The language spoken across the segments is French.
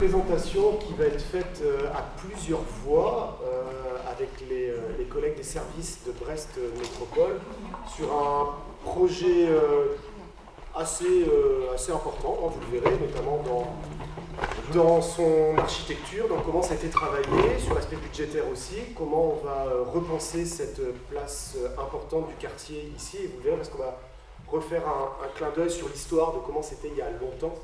Présentation qui va être faite à plusieurs voix avec les collègues des services de Brest Métropole sur un projet assez important, hein, vous le verrez, notamment dans son architecture, dans comment ça a été travaillé, sur l'aspect budgétaire aussi, comment on va repenser cette place importante du quartier ici, et vous le verrez parce qu'on va refaire un clin d'œil sur l'histoire de comment c'était il y a longtemps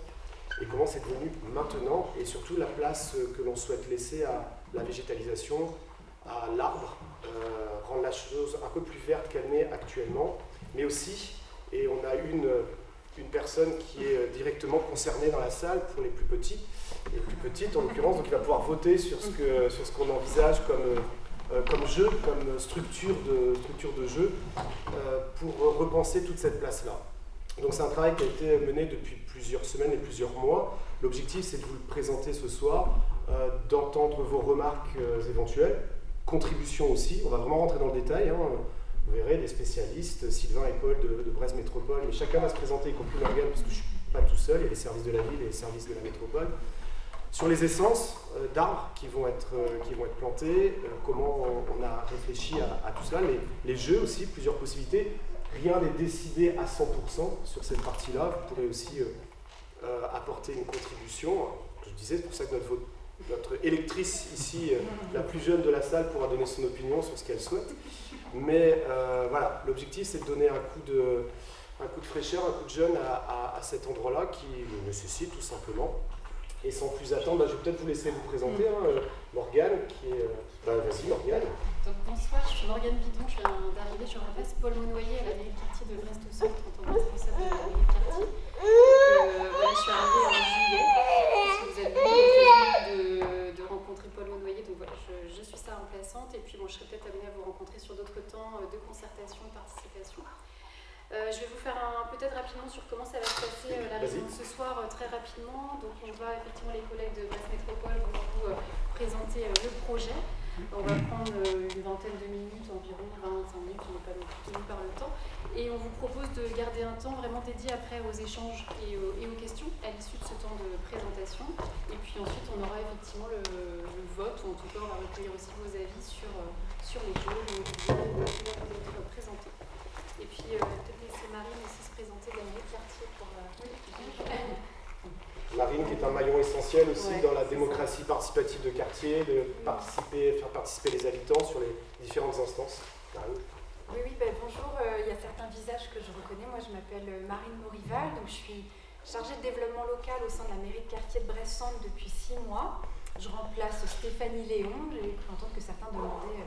et comment c'est devenu maintenant, et surtout la place que l'on souhaite laisser à la végétalisation, à l'arbre, rendre la chose un peu plus verte qu'elle n'est actuellement, mais aussi, et on a une personne qui est directement concernée dans la salle pour les plus petits, et les plus petites en l'occurrence, donc il va pouvoir voter sur ce qu'on envisage comme jeu, comme structure de jeu, pour repenser toute cette place-là. Donc c'est un travail qui a été mené depuis plusieurs semaines et plusieurs mois. L'objectif, c'est de vous le présenter ce soir, d'entendre vos remarques éventuelles, contributions aussi. On va vraiment rentrer dans le détail, hein. Vous verrez des spécialistes, Sylvain et Paul de Brest Métropole, mais chacun va se présenter, y compris Morgane, parce que je ne suis pas tout seul, il y a les services de la ville et les services de la métropole. Sur les essences d'arbres qui vont être plantés, comment on a réfléchi à tout cela, les jeux aussi, plusieurs possibilités. Rien n'est décidé à 100% sur cette partie-là. Vous pourrez aussi apporter une contribution. Je disais, c'est pour ça que notre électrice ici, la plus jeune de la salle, pourra donner son opinion sur ce qu'elle souhaite. Mais voilà, l'objectif, c'est de donner un coup de fraîcheur, un coup de jeune à cet endroit-là qui le nécessite tout simplement. Et sans plus attendre, je vais peut-être vous laisser vous présenter, Morgane, qui est... vas-y, Morgane. Donc bonsoir, je suis Morgane Bidon, je viens d'arriver, je remplace Paul Monnoyer à la mairie de quartier de Brest au centre en tant que responsable de la mairie de quartier. Donc voilà, je suis arrivée en juillet, si vous avez eu l'occasion de rencontrer Paul Monnoyer, donc voilà, je suis sa remplaçante et puis bon, je serai peut-être amenée à vous rencontrer sur d'autres temps de concertation et de participation. Je vais vous faire peut-être rapidement sur comment ça va se passer la réunion de ce soir, très rapidement. Donc on va effectivement, les collègues de Brest Métropole vont vous présenter le projet. On va prendre une vingtaine de minutes, environ 20-25 minutes, on n'est pas non plus tenu par le temps. Et on vous propose de garder un temps vraiment dédié après aux échanges et aux questions à l'issue de ce temps de présentation. Et puis ensuite on aura effectivement le vote, ou en tout cas on va recueillir aussi vos avis sur les jeux, les mobiliers qui vont être présentés. Et puis peut-être laisser Marine aussi se présenter de la mairie de quartier pour... Marine qui est un maillon essentiel aussi dans la démocratie participative de quartier, de faire participer les habitants sur les différentes instances. Marine. Oui, bonjour, il y a certains visages que je reconnais. Moi je m'appelle Marine Morival, donc je suis chargée de développement local au sein de la mairie de quartier de Brest-Centre depuis 6 mois. Je remplace Stéphanie Léon, j'ai cru entendre que certains demandaient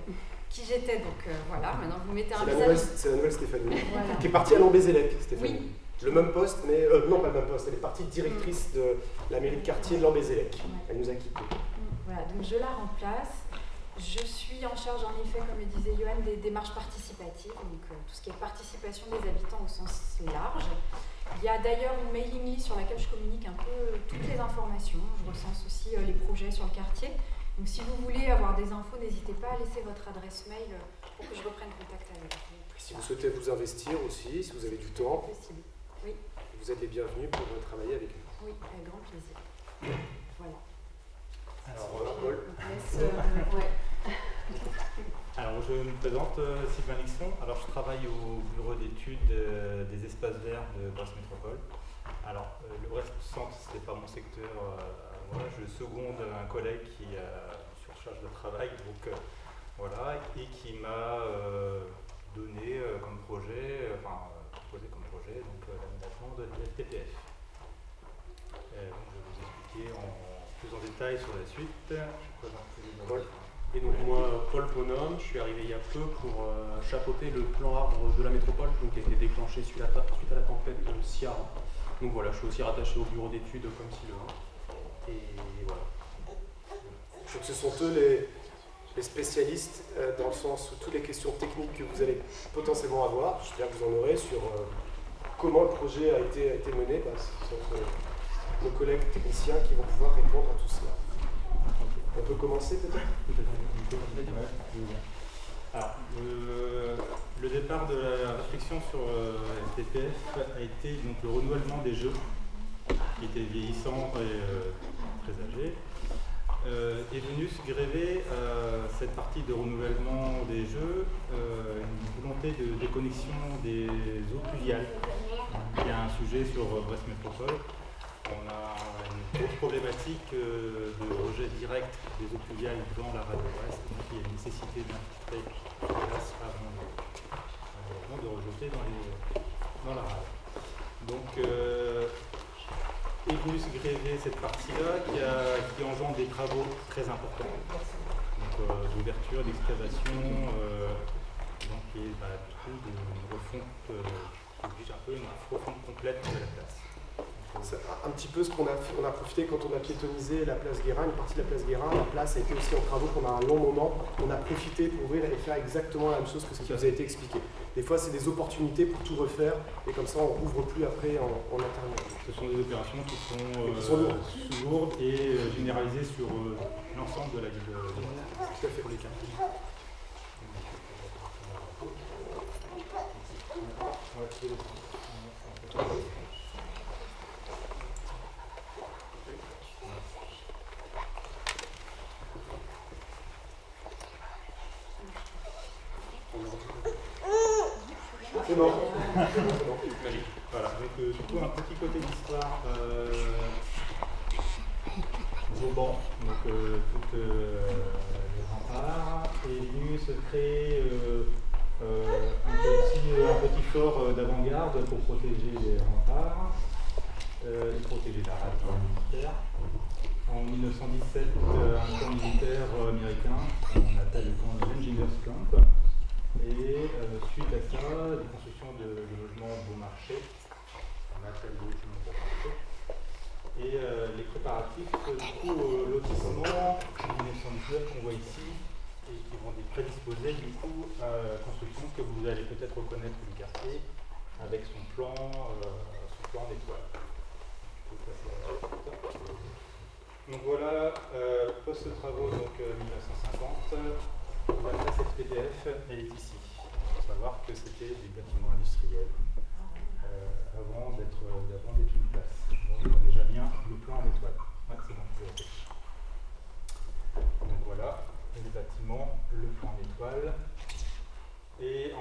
qui j'étais, donc voilà, maintenant vous mettez un visage. C'est la nouvelle Stéphanie, voilà. Qui est partie à Lambézélec, Stéphanie. Oui. Le même poste, mais non pas le même poste, elle est partie directrice de la mairie de quartier de Lambézélec. Elle nous a quittés. Voilà, donc je la remplace. Je suis en charge en effet, comme le disait Johan, des démarches participatives, donc tout ce qui est participation des habitants au sens large. Il y a d'ailleurs une mailing list sur laquelle je communique un peu toutes les informations. Je recense aussi les projets sur le quartier. Donc si vous voulez avoir des infos, n'hésitez pas à laisser votre adresse mail pour que je reprenne contact avec vous. Si vous souhaitez vous investir aussi, si vous avez du temps, possible. Oui. Vous êtes les bienvenus pour travailler avec nous. Oui, avec grand plaisir. Voilà. Alors voilà, Paul. Alors je me présente, Sylvain Lixon. Alors je travaille au bureau d'études des espaces verts de Brest Métropole. Alors le Brest Centre, ce n'est pas mon secteur. Moi, je seconde un collègue qui surcharge de travail, donc voilà, et qui m'a donné comme projet, proposé comme projet, donc l'aménagement de l'FTPF. Donc je vais vous expliquer en plus en détail sur la suite. Et donc moi, Paul Bonhomme, je suis arrivé il y a peu pour chapeauter le plan arbre de la métropole, donc qui a été déclenché suite à la tempête de Ciara. Donc voilà, je suis aussi rattaché au bureau d'études comme Sylvain. Et voilà. Donc ce sont eux les spécialistes dans le sens où toutes les questions techniques que vous allez potentiellement avoir, j'espère que vous en aurez, sur comment le projet a été mené, ce sont nos collègues techniciens qui vont pouvoir répondre à tout cela. On peut commencer peut-être ? Alors, le départ de la réflexion sur FTPF a été donc le renouvellement des jeux qui étaient vieillissants et très âgée, est venue se gréver cette partie de renouvellement des jeux, une volonté de déconnexion des eaux pluviales. Il y a un sujet sur Brest Métropole. On a une grosse problématique de rejet direct des eaux pluviales dans la rade de Brest. Donc il y a une nécessité d'infiltrer la glace avant de rejeter dans la rade. Donc est venue se gréver cette partie-là qui engendre des travaux très importants. Donc d'ouverture, d'excavation, donc et du coup une refonte qui oblige un peu une refonte complète de la place. C'est un petit peu ce qu'on a fait. On a profité quand on a piétonnisé la place Guérin, une partie de la place Guérin. La place a été aussi en travaux pendant un long moment. On a profité pour ouvrir et faire exactement la même chose que ce qui vous a été expliqué. Des fois, c'est des opportunités pour tout refaire et comme ça, on ne rouvre plus après en interne. Ce sont des opérations qui sont lourdes et généralisées sur l'ensemble de la ville de Brest. Tout à fait. Pour les quartiers. C'est bon. Magique. Voilà, donc du coup un petit côté d'histoire. Vauban, donc toutes les remparts, est venu se créer un petit fort d'avant-garde pour protéger les remparts et protéger la rade militaire. En 1917, un camp militaire américain, on appelle le camp de l'Engineers Camp. Et suite à ça, des constructions de logements bon marché, on appelle le logement bon marché, et les préparatifs du coup au lotissement 1919 qu'on voit ici, et qui vont prédisposer du coup à la construction que vous allez peut-être reconnaître du quartier, avec son plan en étoile. Donc voilà, post-travaux donc 1950. La place FPDF, elle est ici. Il faut savoir que c'était des bâtiments industriels avant d'être une place. Donc on voit déjà bien le plan en étoile. Ouais, c'est bon, je vais donc voilà, les bâtiments, le plan en étoile. Et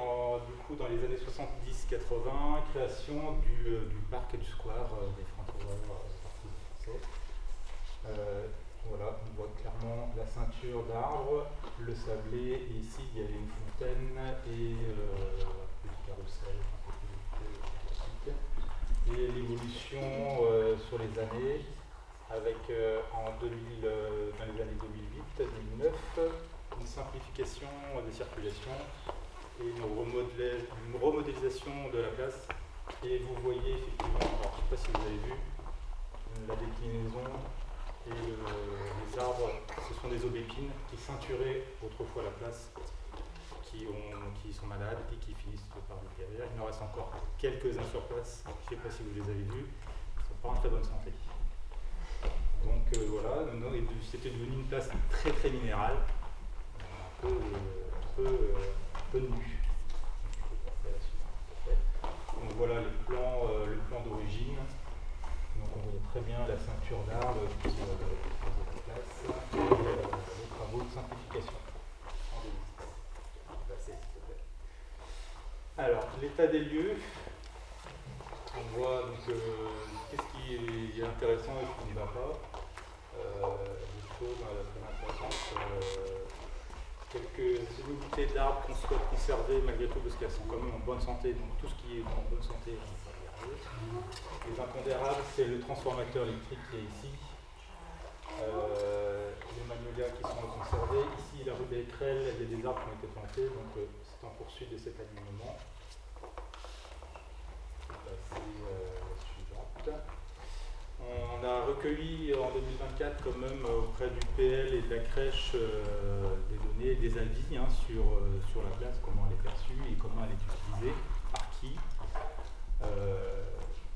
du coup, dans les années 70-80, création du parc et du square des Francs-Tireurs partis français. Voilà, on voit clairement la ceinture d'arbres, le sablé, et ici il y avait une fontaine et un petit carrousel, un peu plus et l'évolution sur les années, avec dans les années 2008-2009, une simplification des circulations et une remodélisation de la place. Et vous voyez effectivement, alors je ne sais pas si vous avez vu, la déclinaison. Et les arbres, ce sont des aubépines qui ceinturaient autrefois la place, qui sont malades et qui finissent par dépérir. Il en reste encore quelques-uns sur place, je ne sais pas si vous les avez vus, ils ne sont pas en très bonne santé. Donc voilà, c'était devenu une place très très minérale, un peu nue. Donc voilà le plan d'origine. Donc on voyait très bien la ceinture d'arbres qui faisait la place et les travaux de simplification en 2006. Alors, l'état des lieux, on voit donc qu'est-ce qui est intéressant et ce qui ne va pas. Des choses très intéressantes. Quelques unités d'arbres qu'on souhaite conserver malgré tout parce qu'elles sont quand même en bonne santé. Donc tout ce qui est en bonne santé, on peut regarder. Les impondérables, c'est le transformateur électrique qui est ici. Les magnolias qui sont conservés. Ici, la rue d'Écrel, il y a des arbres qui ont été plantés, donc c'est en poursuite de cet alignement. C'est suivante. On a recueilli en 2024 quand même auprès du PL et de la crèche des données, des avis sur la place, comment elle est perçue et comment elle est utilisée, par qui.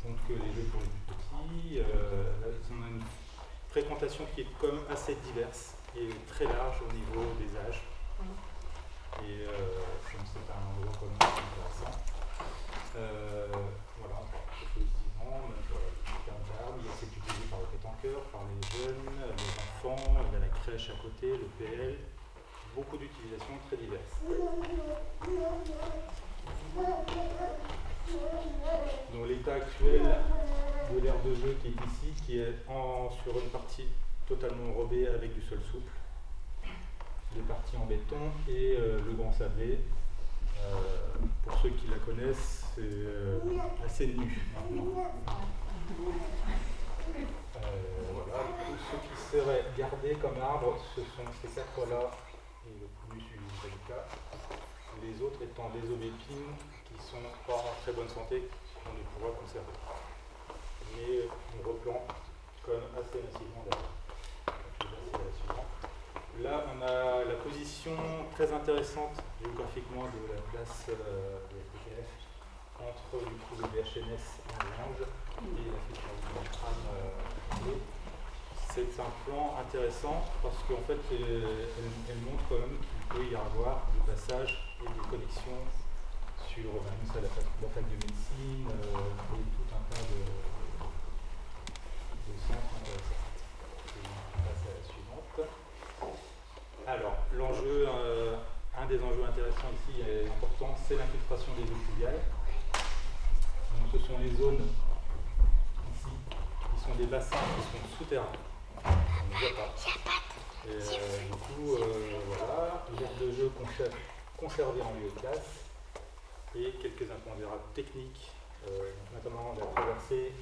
Donc les jeux pour les plus petits, on a une fréquentation qui est quand même assez diverse et très large au niveau des âges. Et comme c'est un endroit quand même intéressant. Voilà, on peut faire quelque chose différent, il y a cette utilité par le pétanqueur, par les jeunes, les enfants, il y a la crèche à côté, le PL, beaucoup d'utilisations très diverses. Donc l'état actuel de l'aire de jeu qui est ici, qui est sur une partie totalement enrobée avec du sol souple, des parties en béton et le grand sablé. Pour ceux qui la connaissent, c'est assez nu maintenant. Voilà. Tout ce qui serait gardé comme arbre, ce sont ces quatre-là et le plus délicat. Les autres étant des aubépines qui sont pas en très bonne santé, qu'on ne pourra conserver. Mais on replante quand même assez massivement d'ailleurs. Là, on a la position très intéressante géographiquement de la place de la PKF entre du coup, le BHNS en orange et la future tram. C'est un plan intéressant parce qu'en fait, elle montre quand même qu'il peut y avoir du passage et des connexions sur la fac de médecine et tout un tas de centres intéressants. On passe à la suivante. Alors, l'enjeu, un des enjeux intéressants ici et important, c'est l'infiltration des eaux pluviales. Donc, ce sont les zones ici qui sont des bassins qui sont souterrains. On ne voit pas. Et, du coup, voilà, l'aire de jeu conservée en bioclasse et quelques impondérables techniques, notamment la traversée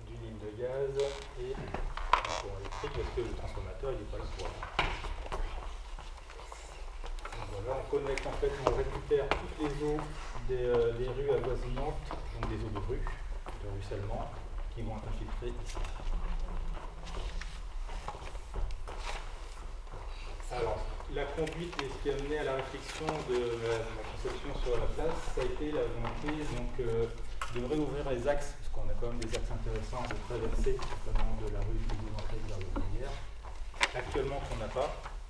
d'une ligne de gaz et un courant électrique parce que le transformateur il n'est pas là pour rien. Voilà, on connecte en fait, on récupère toutes les eaux des rues avoisinantes, donc des eaux de rue, de ruissellement, qui vont être infiltrées ici. Alors, la conduite et ce qui a mené à la réflexion de la conception sur la place, ça a été la volonté donc, de réouvrir les axes, parce qu'on a quand même des axes intéressants de traverser, notamment de la rue de l'entrée vers le rivière. Actuellement, qu'on n'a pas,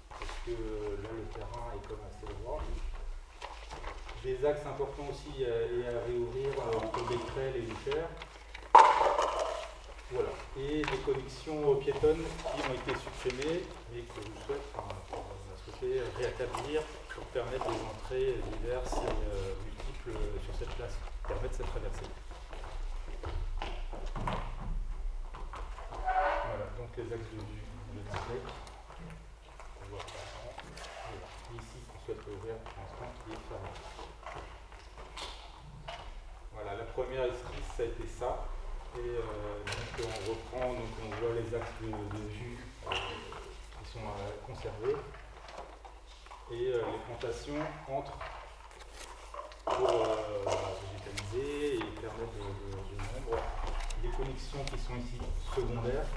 parce que là, le terrain est comme assez droit. Des axes importants aussi à réouvrir entre Becquerel et Lucher. Voilà. Et des connexions piétonnes qui ont été supprimées, mais que on a souhaité rétablir pour permettre des entrées diverses et multiples sur cette place, pour permettre cette traversée. Voilà, donc les axes de display. On voit pas. Ici, qu'on souhaite ouvrir pour l'instant, qui est fermé. Voilà, la première esquisse, ça a été ça. Et donc on reprend, donc on voit les axes de vue qui sont conservés. Et les plantations entrent pour végétaliser et permettre de nombre. Les connexions qui sont ici secondaires.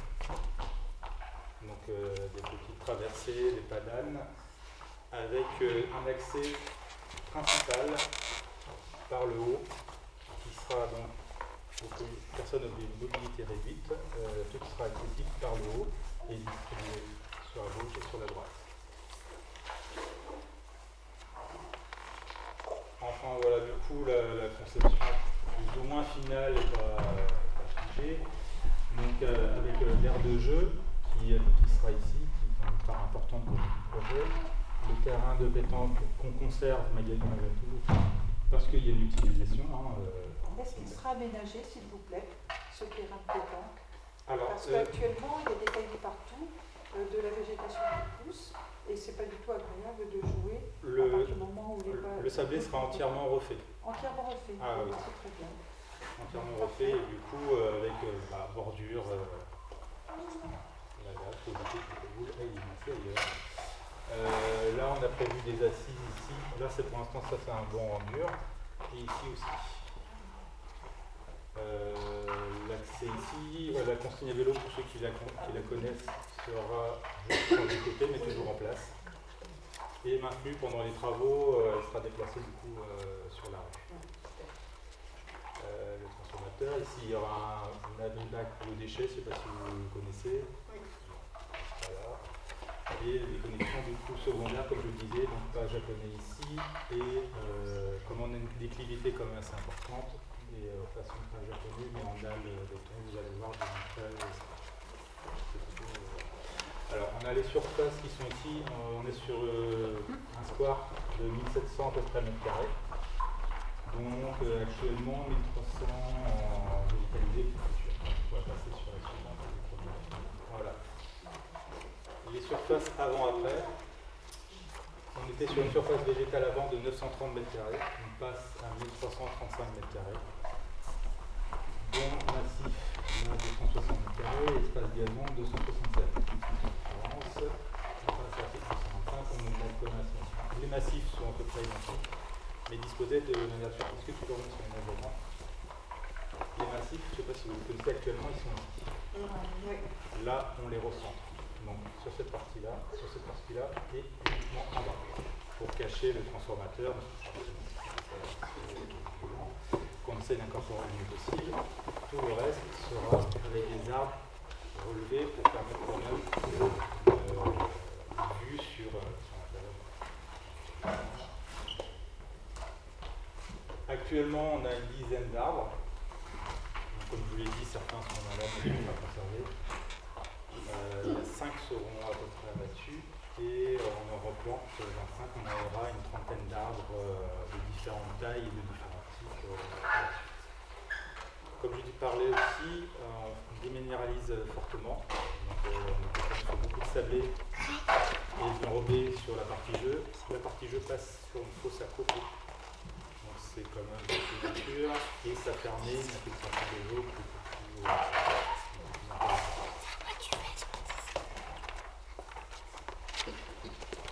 Donc des petites traversées, des padanes, avec un accès principal par le haut, qui sera donc, pour que les personnes ont une mobilité réduite, tout sera accessible par le haut et distribué sur la gauche et sur la droite. Enfin voilà, du coup la conception plus ou moins finale est pas figée. Donc avec l'aire de jeu qui sera ici, qui est une part importante pour le projet. Le terrain de pétanque qu'on conserve malgré tout, parce qu'il y a une utilisation. Est-ce qu'il sera aménagé, s'il vous plaît, ce terrain de pétanque? Parce Alors, qu'actuellement, il est détaillé partout de la végétation qui pousse, et c'est pas du tout agréable de jouer à partir du moment où le sablé sera entièrement refait. Entièrement refait, Ah, oui. C'est très bien. Entièrement refait, et du coup, avec bordure, la date, ailleurs. Là, on a prévu des assises ici. Là, c'est pour l'instant, ça c'est un banc en mur. Et ici aussi. L'accès ici, la consigne à vélo, pour ceux qui la connaissent, sera juste sur le côté, mais toujours en place. Et maintenue pendant les travaux, elle sera déplacée du coup sur la rue. Le transformateur, ici il y aura un abri-bac pour le déchet, je ne sais pas si vous le connaissez. Voilà. Et les connexions du coup secondaires, comme je le disais, donc pas japonais ici, et comme on a une déclivité quand même assez importante, et façon pas japonais, mais en dalle béton, vous allez voir, je vous montrerai Alors, on a les surfaces qui sont ici. On est sur un square de 1700 à peu près mètres carrés. Donc, actuellement, 1300 en végétalisé. On va passer sur la suivante. Voilà. Les surfaces avant-après. On était sur une surface végétale avant de 930 mètres carrés. On passe à 1335 mètres carrés. Bon massif, on a 260 mètres carrés, espace gazon 267. On passe à 625, on augmente le massif. Les massifs sont à peu près identiques, mais disposés de la nature. Est-ce que tu peux revenir sur les maisons? Les massifs, je ne sais pas si vous les connaissez actuellement, ils sont ici. Là, on les recentre. Donc sur cette partie-là, et uniquement en bas, pour cacher le transformateur, qu'on essaie d'incorporer le mieux possible. Tout le reste sera avec des arbres relevés pour permettre quand même une vue sur l'intérieur. Actuellement, on a une dizaine d'arbres. Comme je vous l'ai dit, certains sont malades, mais ils sont pas conservés. 5 seront à peu près abattus et on en replante 25, on aura une trentaine d'arbres de différentes tailles et de différents types. Comme je t'ai parlé aussi, on déminéralise fortement. Donc, on est sur beaucoup de sablé et d'enrobé sur la partie jeu. La partie jeu passe sur une fosse à côté. Donc c'est quand même beaucoup de nature et ça permet une infiltration des eaux plus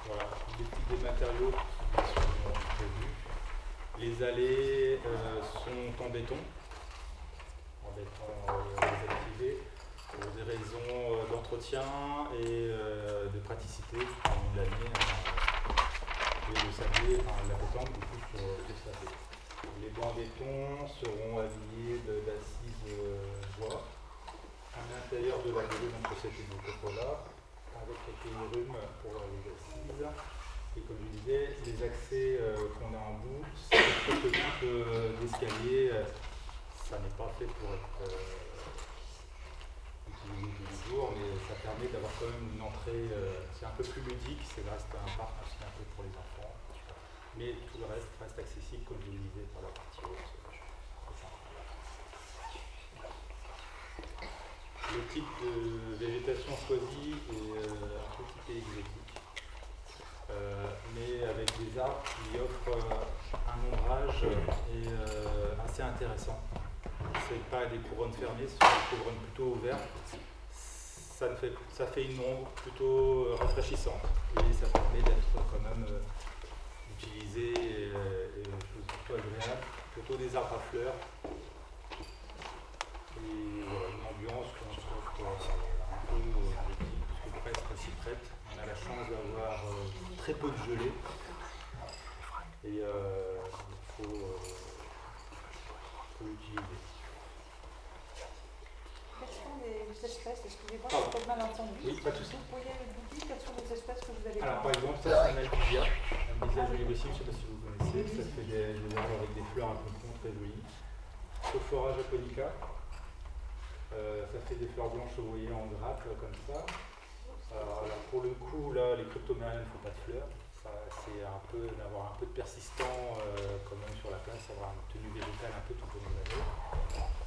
voilà, des matériaux qui sont prévus. Les allées sont en béton désactivé pour des raisons d'entretien et de praticité. On l'a mis et le sablé, la pétanque du coup sur le sablé. Les bancs en béton seront habillés d'assises bois à l'intérieur de la grille, donc cette là avec quelques rhumes pour les assises. Et comme je disais, les accès qu'on a en bout, c'est quelques types d'escalier. Ça n'est pas fait pour être utilisé tous les jours, mais ça permet d'avoir quand même une entrée, c'est un peu plus ludique, c'est reste un parc aussi un peu pour les enfants, mais tout le reste reste accessible, comme je le disais, par la partie haute. Le type de végétation choisi est un tout petit peu exotique, mais avec des arbres qui offrent un ombrage et assez intéressant. C'est pas des couronnes fermées, ce sont des couronnes plutôt ouvertes. Ça fait une ombre plutôt rafraîchissante et ça permet d'être quand même utilisé et une chose plutôt agréable, plutôt des arbres à fleurs. Et voilà, une ambiance qu'on trouve un peu type, puisque presque s'y prête. On a la chance d'avoir très peu de gelée et il faut l'utiliser. Quelles sont les espèces? Excusez-moi, j'ai pas mal entendu. Oui, pas de souci. Vous pourriez nous dire quelles sont les espèces que vous avez? Alors par exemple, ça c'est un albizia. Albizia julibacille, je ne sais pas si vous connaissez. Ça fait des arbres avec des fleurs un peu rondes, très jolies. Sophora japonica. Ça fait des fleurs blanches chevauillées en grappe comme ça. Alors pour le coup, là, les cryptomériens ne font pas de fleurs. C'est un peu d'avoir un peu de persistant quand même sur la place, avoir une tenue végétale un peu tout au long de l'année.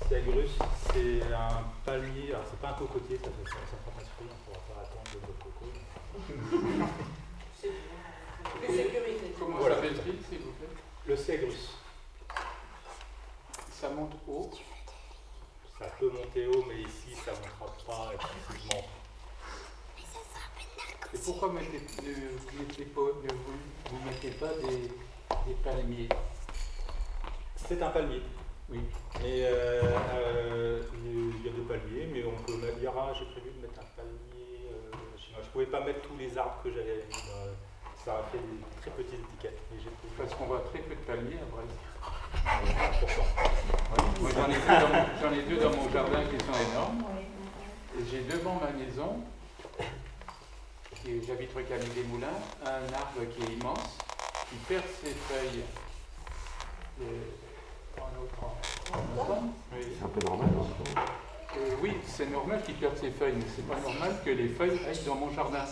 Siagrus, c'est un palmier, alors c'est pas un cocotier, ça prend pas de fruits, on ne pourra pas attendre de votre coco. De sécurité. Comment voilà. ça s'appelle, s'il vous plaît? Le Siagrus. Ça monte haut. Ça peut monter haut, mais ici ça ne montera pas excessivement. Et pourquoi vous ne mettez pas des palmiers? C'est un palmier. Oui. Mais il y a des palmiers, mais on peut mettre. J'ai prévu de mettre un palmier chinois. Je ne pouvais pas mettre tous les arbres que j'avais mis. Ça a fait des très petites étiquettes. Mais j'ai prévu. Parce qu'on voit très peu de palmiers à vrai dire. Oui. Moi j'en ai deux dans mon jardin qui sont énormes. Et j'ai devant ma maison, j'habite rue Camille des Moulins, un arbre qui est immense, qui perd ses feuilles en automne. Oui. C'est un peu normal. Hein. Oui, c'est normal qu'il perde ses feuilles, mais c'est pas normal que les feuilles aillent dans mon jardin.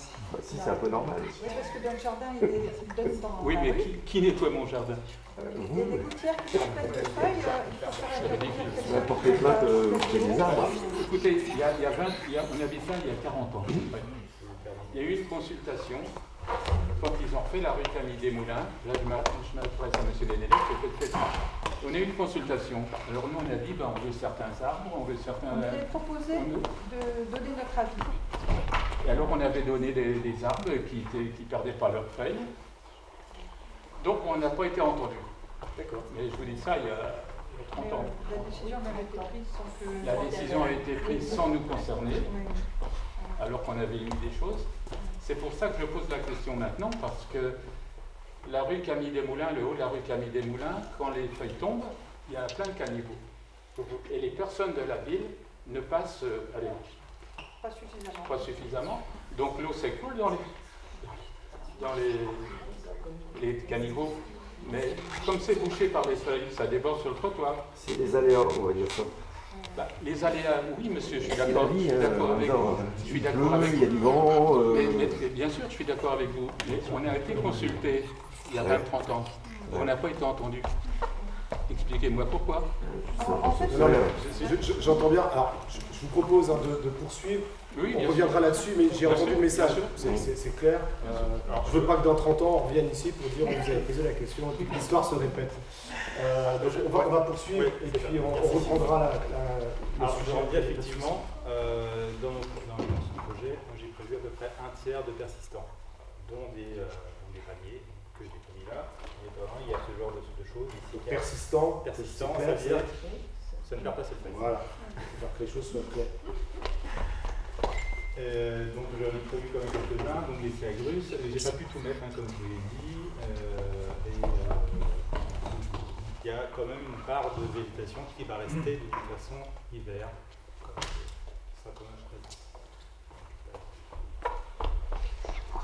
Si, c'est un peu normal. Oui, parce que dans le jardin, il donne dans Oui, la mais rue. qui nettoie mon jardin? Il y a des gouttières qui sont pleines de feuilles, il faut faire ridicule. On va porter plainte chez les arbres. Écoutez, on avait ça il y a 40 ans. Il y a eu une consultation quand ils ont fait la rue Camille Desmoulins. Là, je m'adresse à M. Lénélec, c'est peut-être on a eu une consultation. Alors nous, on a dit, on veut certains arbres, on veut certains... On avait proposé de donner notre avis. Et alors, on avait donné des arbres qui perdaient pas leurs feuilles. Donc, on n'a pas été entendu. D'accord. Mais je vous dis ça il y a 30 ans. La décision avait été prise sans que... La décision a été prise sans nous concerner, Oui. alors qu'on avait eu des choses. C'est pour ça que je pose la question maintenant, parce que la rue Camille Desmoulins, le haut de la rue Camille Desmoulins, quand les feuilles tombent, il y a plein de caniveaux. Et les personnes de la ville ne passent Pas suffisamment. pas suffisamment. Donc l'eau s'écoule dans les caniveaux. Mais comme c'est bouché par les feuilles, ça déborde sur le trottoir. C'est des aléas, on va dire ça. Les aléas, oui monsieur, je suis C'est la d'accord vie, avec genre, vous. Je suis il d'accord pleut, avec il y a vous. du vent. Mais bien sûr, je suis d'accord avec vous. Mais on a été consulté il y a 20-30 ans. On n'a pas été entendu. Expliquez-moi pourquoi. En fait, Non, j'entends bien. Alors, je vous propose de poursuivre. Oui, On bien reviendra sûr. là-dessus, mais j'ai Bien entendu sûr, le message. bien sûr. C'est clair. Je veux pas que dans 30 ans, on revienne ici pour dire on vous avez posé la question et que l'histoire se répète. Donc on va poursuivre et puis on reprendra le Alors, sujet. je dis effectivement, dans ce projet, j'ai prévu à peu près un tiers de persistants, dont des paniers, que je n'ai pas mis là. Mais vraiment, il y a ce genre de choses ici. Persistant, Persistant, c'est clair, ça veut dire ça ne perd pas ses feuilles. Voilà, il faut que les choses soient claires. Donc j'en ai prévu quand même quelques-uns, donc les agrus, j'ai pas pu tout mettre comme je vous l'ai dit, il y a quand même une part de végétation qui va rester de toute façon hiver. Ça, quand même, je précise.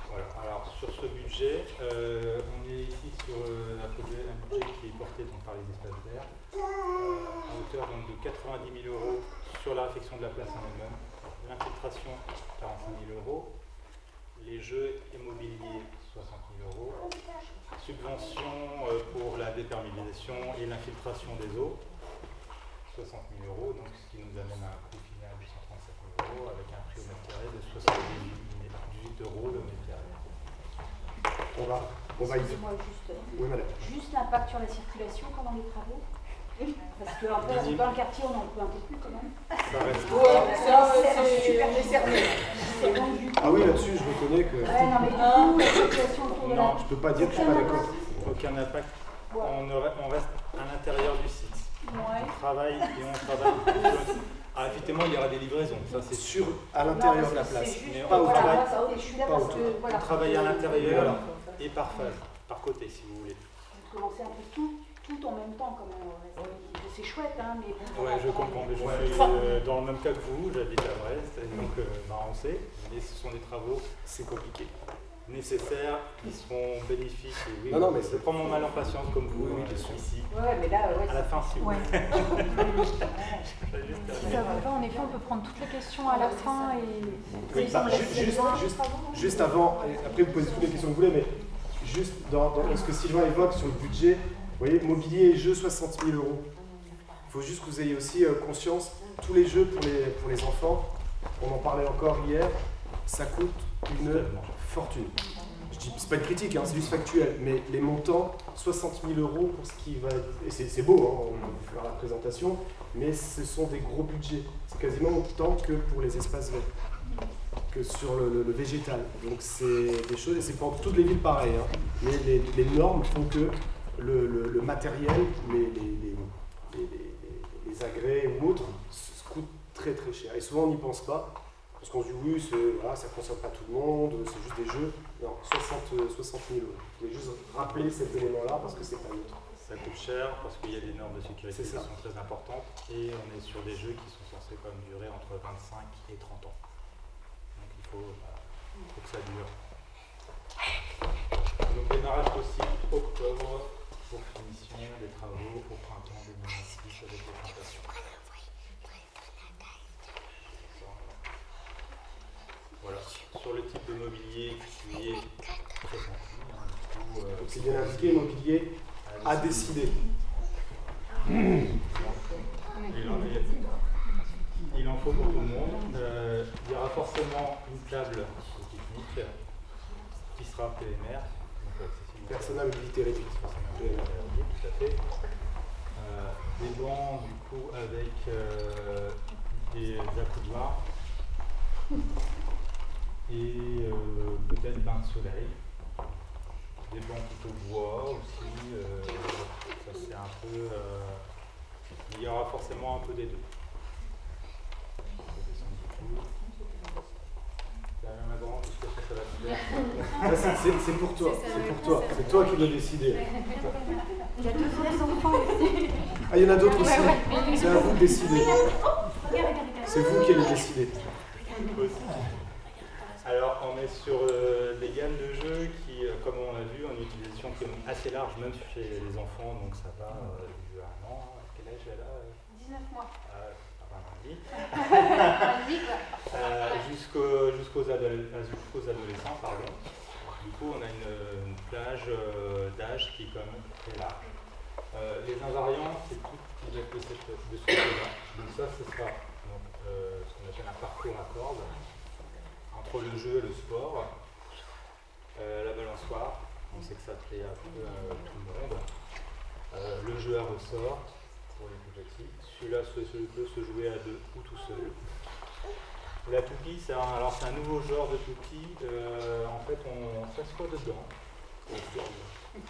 Voilà, alors sur ce budget, on est ici sur un budget qui est porté donc, par les espaces verts, à hauteur donc, de 90 000 € sur la réfection de la place en elle-même. L'infiltration, 45 000 €. Les jeux immobiliers, 60 000 €. Subvention pour la déperméabilisation et l'infiltration des eaux, 60 000 €. Donc, ce qui nous amène à un coût final de 137 000 € avec un prix au mètre carré de 78 € le mètre carré. On va y... Excusez-moi, Oui, madame. juste l'impact sur la circulation pendant les travaux. Parce qu'en fait, dans le quartier, on en peut un peu plus quand même. Ça reste. C'est super décerné. C'est bon du coup. Ah oui, là-dessus, je reconnais que... Ouais, non, mais du coup, la circulation autour de la... Non, je peux pas dire que je suis pas d'accord. Aucun impact. On reste à l'intérieur du site. Ouais. On travaille et on travaille. Alors, effectivement, il y aura des livraisons. Ça, c'est sûr. À l'intérieur de la place. Mais Pas au on travail. travaille, Je suis là Pas parce autour. que, voilà. on travaille à l'intérieur et par phase, par côté, si vous voulez. Vous commencez un peu tout en même temps quand même. C'est chouette, hein, mais bon. Ouais, je comprends. Mais je suis dans le même cas que vous. J'habite à Brest, et donc on sait. Mais ce sont des travaux, c'est compliqué, nécessaires, qui seront bénéfiques. Et oui, Non, mais je prends mon mal en patience comme vous, Oui, bien sûr. ici. Ouais, mais là, ouais. À la fin, si vous Ouais. voulez. Si ça vous va, en effet, on peut prendre toutes les questions à la fin et... Oui, bah, juste avant, et après vous posez toutes les questions que vous voulez, mais juste dans ce que Sylvain évoque sur le budget, vous voyez, mobilier et jeux, 60 000 €. Il faut juste que vous ayez aussi conscience, tous les jeux pour les enfants, on en parlait encore hier, ça coûte une fortune. Je dis, c'est pas une critique, hein, c'est juste factuel, mais les montants, 60 000 € pour ce qui va être, et c'est beau, hein, on va faire la présentation, mais ce sont des gros budgets. C'est quasiment autant que pour les espaces verts, que sur le végétal. Donc c'est des choses, et c'est pour toutes les villes pareilles, hein, mais les normes font que le matériel, les agrès ou autres, coûte très très cher. Et souvent on n'y pense pas, parce qu'on se dit oui, voilà, ça ne concerne pas tout le monde, c'est juste des jeux. Non, 60 000 €. Je voulais juste rappeler cet élément-là parce que c'est pas neutre. Ça coûte cher parce qu'il y a des normes de sécurité qui C'est ça. sont très importantes et on est sur des jeux qui sont censés quand même durer entre 25 et 30 ans. Donc il faut que ça dure. Donc démarrage possible octobre pour finition des travaux au printemps 2026 avec les plantations. mobilier qui est pressenti. Donc c'est bien indiqué, immobilier à décider. Il en faut pour tout le monde. Il y aura forcément une table technique qui sera PMR. Personne à mobilité réduite. Tout à fait. Des bancs du coup avec des accoudoirs et peut-être bain de soleil. Des bancs plutôt bois aussi. Ça c'est un peu. Il y aura forcément un peu des deux. C'est pour toi, c'est pour toi. C'est toi qui l'as décidé. Il y a 2 vrais enfants aussi. Ah, il y en a d'autres aussi. C'est à vous de décider. C'est vous qui allez décider. Alors, on est sur des gammes de jeux qui, comme on l'a vu, ont une utilisation qui est assez large, même chez les enfants, donc ça va du 1 an. Quel âge elle a 19 mois. Jusqu'aux adolescents, pardon. Du coup, on a une plage d'âge qui est quand même très large. Les invariants, c'est tout ce qui va être de ce côté-là. Donc ça, ce sera donc, ce qu'on appelle un parcours à cordes entre le jeu et le sport. La balançoire, on sait que ça plaît un peu à tout le monde. Le jeu à ressort pour les plus petits. Celui-là peut se jouer à 2 ou tout seul. La toupie, c'est un nouveau genre de toupie. En fait, on s'assoit dedans.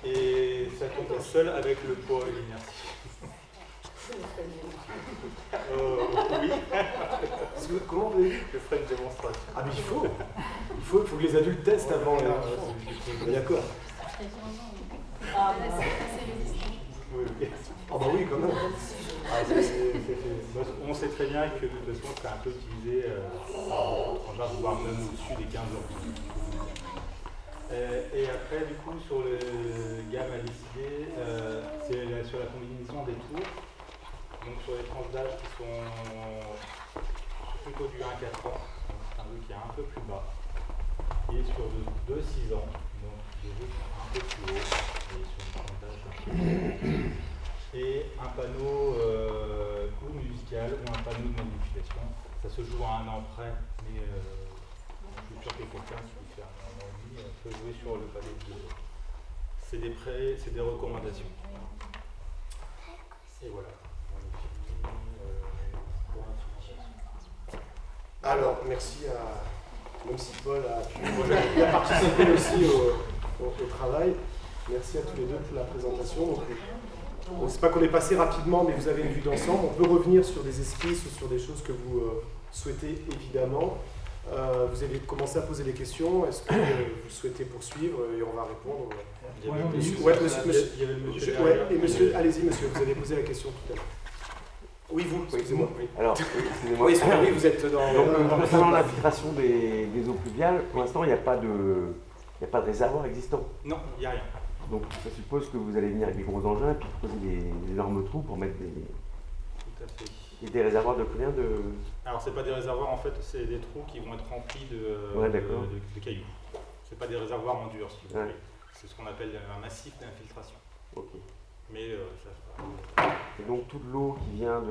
Et ça tombe seul avec le poids et l'inertie. Oui. Comment vous avez... Je ferai une démonstration. Ah mais il faut que les adultes testent avant. D'accord. Ah, c'est résistant. Oui. Ah bah oui, quand même. On sait très bien que de toute façon, c'est un peu utilisé en genre, voire même au-dessus des 15 ans. Et après, du coup, sur le gamme à décider, c'est sur la combinaison des tours. Donc sur les tranches d'âge qui sont plutôt du 1 à 4 ans, donc c'est un jeu qui est un peu plus bas. Et sur de 2-6 ans, donc des jeux qui sont un peu plus hauts, et sur une tranche d'âge un peu plus haut. Et un panneau ou musical ou un panneau de manipulation. Ça se joue à 1 an près, mais je suis sûr que quelqu'un qui fait 1 an et demi peut jouer sur le panneau de 2 ans. C'est des recommandations. Et voilà. Alors, merci à... Même si Paul a participé aussi au travail, merci à tous les deux pour la présentation. Donc, on ne sait pas qu'on est passé rapidement, mais vous avez une vue d'ensemble. On peut revenir sur des esquisses ou sur des choses que vous souhaitez évidemment. Vous avez commencé à poser des questions. Est-ce que vous souhaitez poursuivre et on va répondre? Monsieur, allez-y, monsieur, vous avez posé la question tout à l'heure. Oui, vous, excusez-moi. Oui. Alors, excusez-moi. Oui, vous êtes dans... Donc, concernant l'infiltration des eaux pluviales, pour l'instant, il n'y a pas de réservoir existant. Non, il n'y a rien. Donc, ça suppose que vous allez venir avec des gros engins et puis poser des énormes trous pour mettre des... Tout à fait. Et des réservoirs de combien de... Alors, c'est pas des réservoirs, en fait, c'est des trous qui vont être remplis de cailloux. C'est pas des réservoirs en dur, si vous voulez. C'est ce qu'on appelle un massif d'infiltration. Ok. Mais et donc toute l'eau qui vient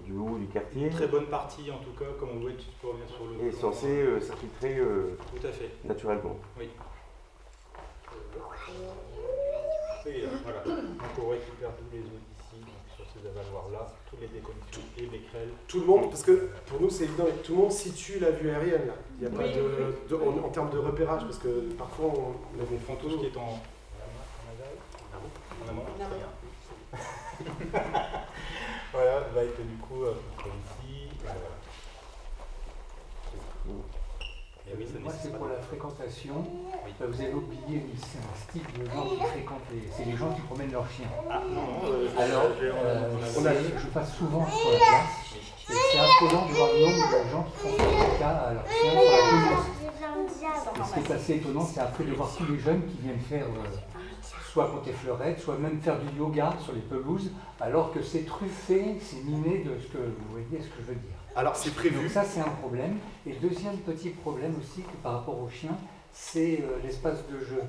du haut du quartier... Une très bonne partie, en tout cas, comme on voit tout pour revenir sur le... Est censée s'infiltrer tout à fait. Naturellement. Oui. Et voilà. Donc on récupère tous les eaux d'ici, sur ces avaloirs-là, toutes les déconnexions et becquerels. Tout le monde, parce que pour nous c'est évident, tout le monde situe la vue aérienne là. Il n'y a pas en termes de repérage, parce que parfois on avait font tout ce qui est en amont. Voilà, va être du coup ici. Voilà. Et oui, moi c'est pour la fréquentation. Oui. Vous avez oublié, c'est un style de gens qui fréquentent, c'est les gens qui promènent leurs chiens. Ah non, alors, je passe souvent sur la place et c'est affolant de voir le nombre de gens qui font caca à leurs chiens sur la pelouse. Et ce qui est assez étonnant, c'est après de voir tous les jeunes qui viennent faire soit compter fleurettes, soit même faire du yoga sur les pelouses, alors que c'est truffé, c'est miné de ce que vous voyez ce que je veux dire. Alors c'est prévu. Donc ça c'est un problème. Et deuxième petit problème aussi que par rapport aux chiens, c'est l'espace de jeu.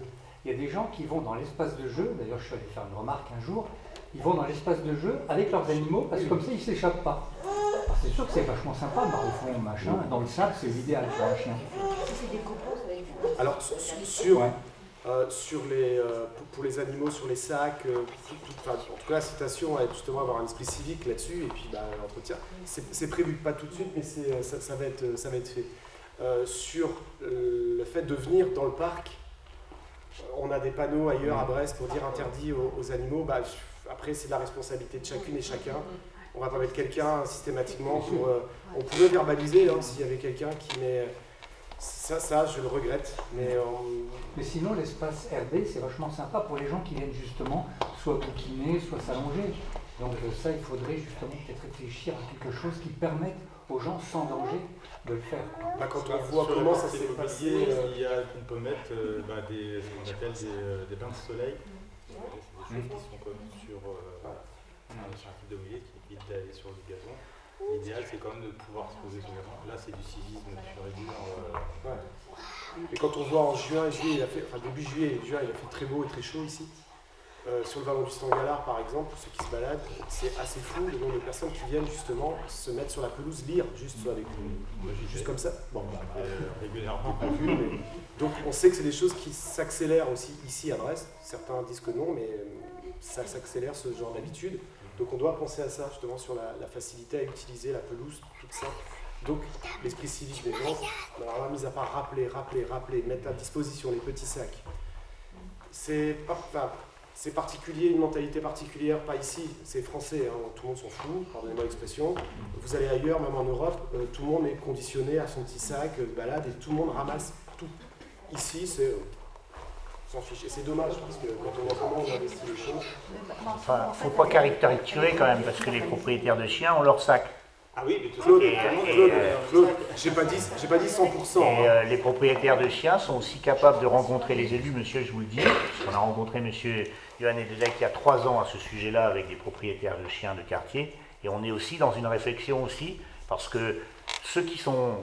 Il y a des gens qui vont dans l'espace de jeu, d'ailleurs je suis allé faire une remarque un jour, ils vont dans l'espace de jeu avec leurs animaux parce que comme ça ils ne s'échappent pas. Alors, c'est sûr que c'est vachement sympa, au fond, machin, dans le sable c'est l'idéal pour un chien. Si c'est des copeaux, ça va être... Alors pour les animaux, sur les sacs, en tout cas la citation va justement avoir un esprit civique là-dessus, et puis l'entretien, c'est prévu, pas tout de suite, mais ça va être fait. Sur le fait de venir dans le parc, on a des panneaux ailleurs à Brest pour dire interdit aux animaux. Après, c'est la responsabilité de chacune et chacun. On ne va pas mettre quelqu'un systématiquement pour... on pouvait verbaliser s'il y avait quelqu'un qui met... Ça, je le regrette. Mais sinon, l'espace RD, c'est vachement sympa pour les gens qui viennent justement soit bouquiner, soit s'allonger. Donc ça, il faudrait justement peut-être réfléchir à quelque chose qui permette aux gens sans danger de le faire. Quand on voit comment ça s'est passé... On peut mettre ce qu'on appelle des bains de soleil. C'est des choses qui sont comme sur un type de mouillé qui évite d'aller sur le gazon. L'idéal, c'est quand même de pouvoir se poser sur le gazon. Là, c'est du civisme pur et dur. Et quand on voit en juin et juillet, début juillet et juin, il a fait très beau et très chaud ici. Sur le vallon du Stangalard, par exemple, pour ceux qui se baladent, c'est assez fou le nombre de personnes qui viennent justement se mettre sur la pelouse, lire, juste comme ça. Régulièrement. Donc on sait que c'est des choses qui s'accélèrent aussi ici à Brest. Certains disent que non, mais ça s'accélère ce genre d'habitude. Donc on doit penser à ça justement sur la facilité à utiliser la pelouse, tout ça. Donc l'esprit civique des gens, alors là, mis à part rappeler, mettre à disposition les petits sacs. C'est particulier, une mentalité particulière, pas ici, c'est français, tout le monde s'en fout, pardonnez-moi l'expression. Vous allez ailleurs, même en Europe, tout le monde est conditionné à son petit sac de balade et tout le monde ramasse tout. Ici, c'est... s'en fiche. Et c'est dommage, parce que quand on voit comment on investit les choses... Enfin, faut pas caricaturer quand même, parce que les propriétaires de chiens ont leur sac. Ah oui, mais tout Claude, j'ai pas dit 100%. Et les propriétaires de chiens sont aussi capables de rencontrer les élus, monsieur, je vous le dis. On a rencontré monsieur Johan Edelec il y a 3 ans à ce sujet-là avec des propriétaires de chiens de quartier. Et on est aussi dans une réflexion aussi, parce que ceux qui font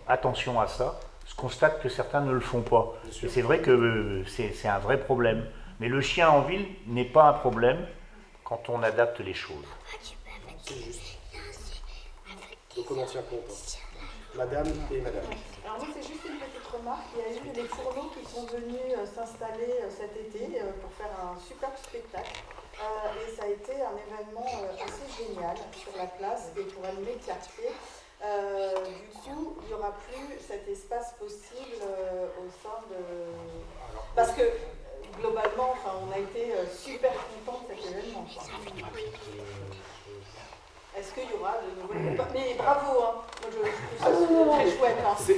attention à ça, constatent que certains ne le font pas. Et c'est vrai que c'est un vrai problème. Mais le chien en ville n'est pas un problème quand on adapte les choses. C'est juste. Donc on en tient compte. Madame et madame. Alors moi, c'est juste une petite remarque. Il y a eu des fourneaux qui sont venus s'installer cet été pour faire un superbe spectacle. Et ça a été un événement assez génial sur la place et pour animer le quartier. Du coup, il n'y aura plus cet espace possible au sein de... Parce que globalement, on a été super contents de cet événement. Est-ce qu'il y aura de nouvelles... Mais bravo, moi je trouve ça très chouette.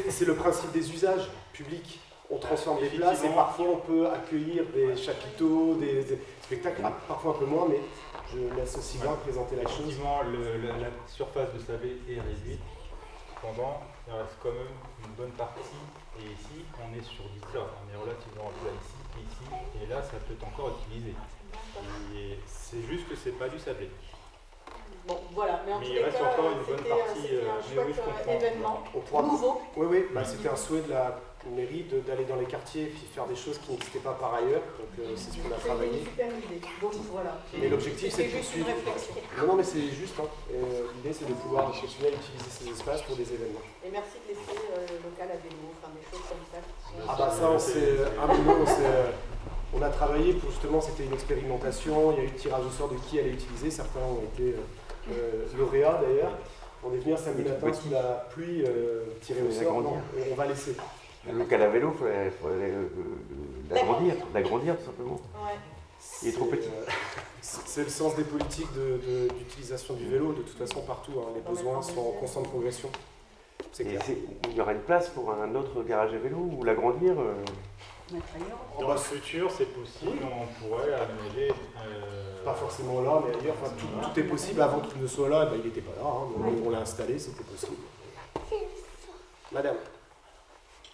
C'est le principe des usages publics. On transforme des places et parfois on peut accueillir des chapiteaux, des spectacles, parfois un peu moins, mais je laisse aussi bien présenter la chose. Effectivement, la surface de sablé est réduite. Cependant, il reste quand même une bonne partie. Et ici, on est sur du terrain. On est relativement plat ici et ici. Et là, ça peut être encore utilisé. C'est juste que c'est pas du sablé. Bon, voilà, mais en tous les cas, il reste encore une bonne partie. C'était un chouette événement nouveau. Oui, c'était un souhait de la mairie d'aller dans les quartiers et faire des choses qui n'existaient pas par ailleurs. Donc c'est ce qu'on a travaillé. C'est une super idée. Donc voilà. Mais l'objectif, c'est de juste une réflexion. Non, mais c'est juste. L'idée, c'est de pouvoir continuer à utiliser ces espaces pour des événements. Et merci de laisser le local à vélo, des choses comme ça. On a travaillé pour justement, c'était une expérimentation. Il y a eu le tirage au sort de qui allait utiliser. Certains ont été lauréats d'ailleurs. On est venu un samedi matin sous la pluie, tiré au sort. Non, on va laisser. Le local à vélo, il faudrait l'agrandir tout simplement. Ouais. Il est trop petit. C'est le sens des politiques d'utilisation du vélo, de toute façon partout. Les besoins sont en constante progression. C'est clair. Il y aura une place pour un autre garage à vélo ou l'agrandir Dans le futur, c'est possible, on pourrait aménager. Pas forcément là, mais ailleurs. Tout est possible. Avant qu'il ne soit là, il n'était pas là. On l'a installé, c'était possible. Madame.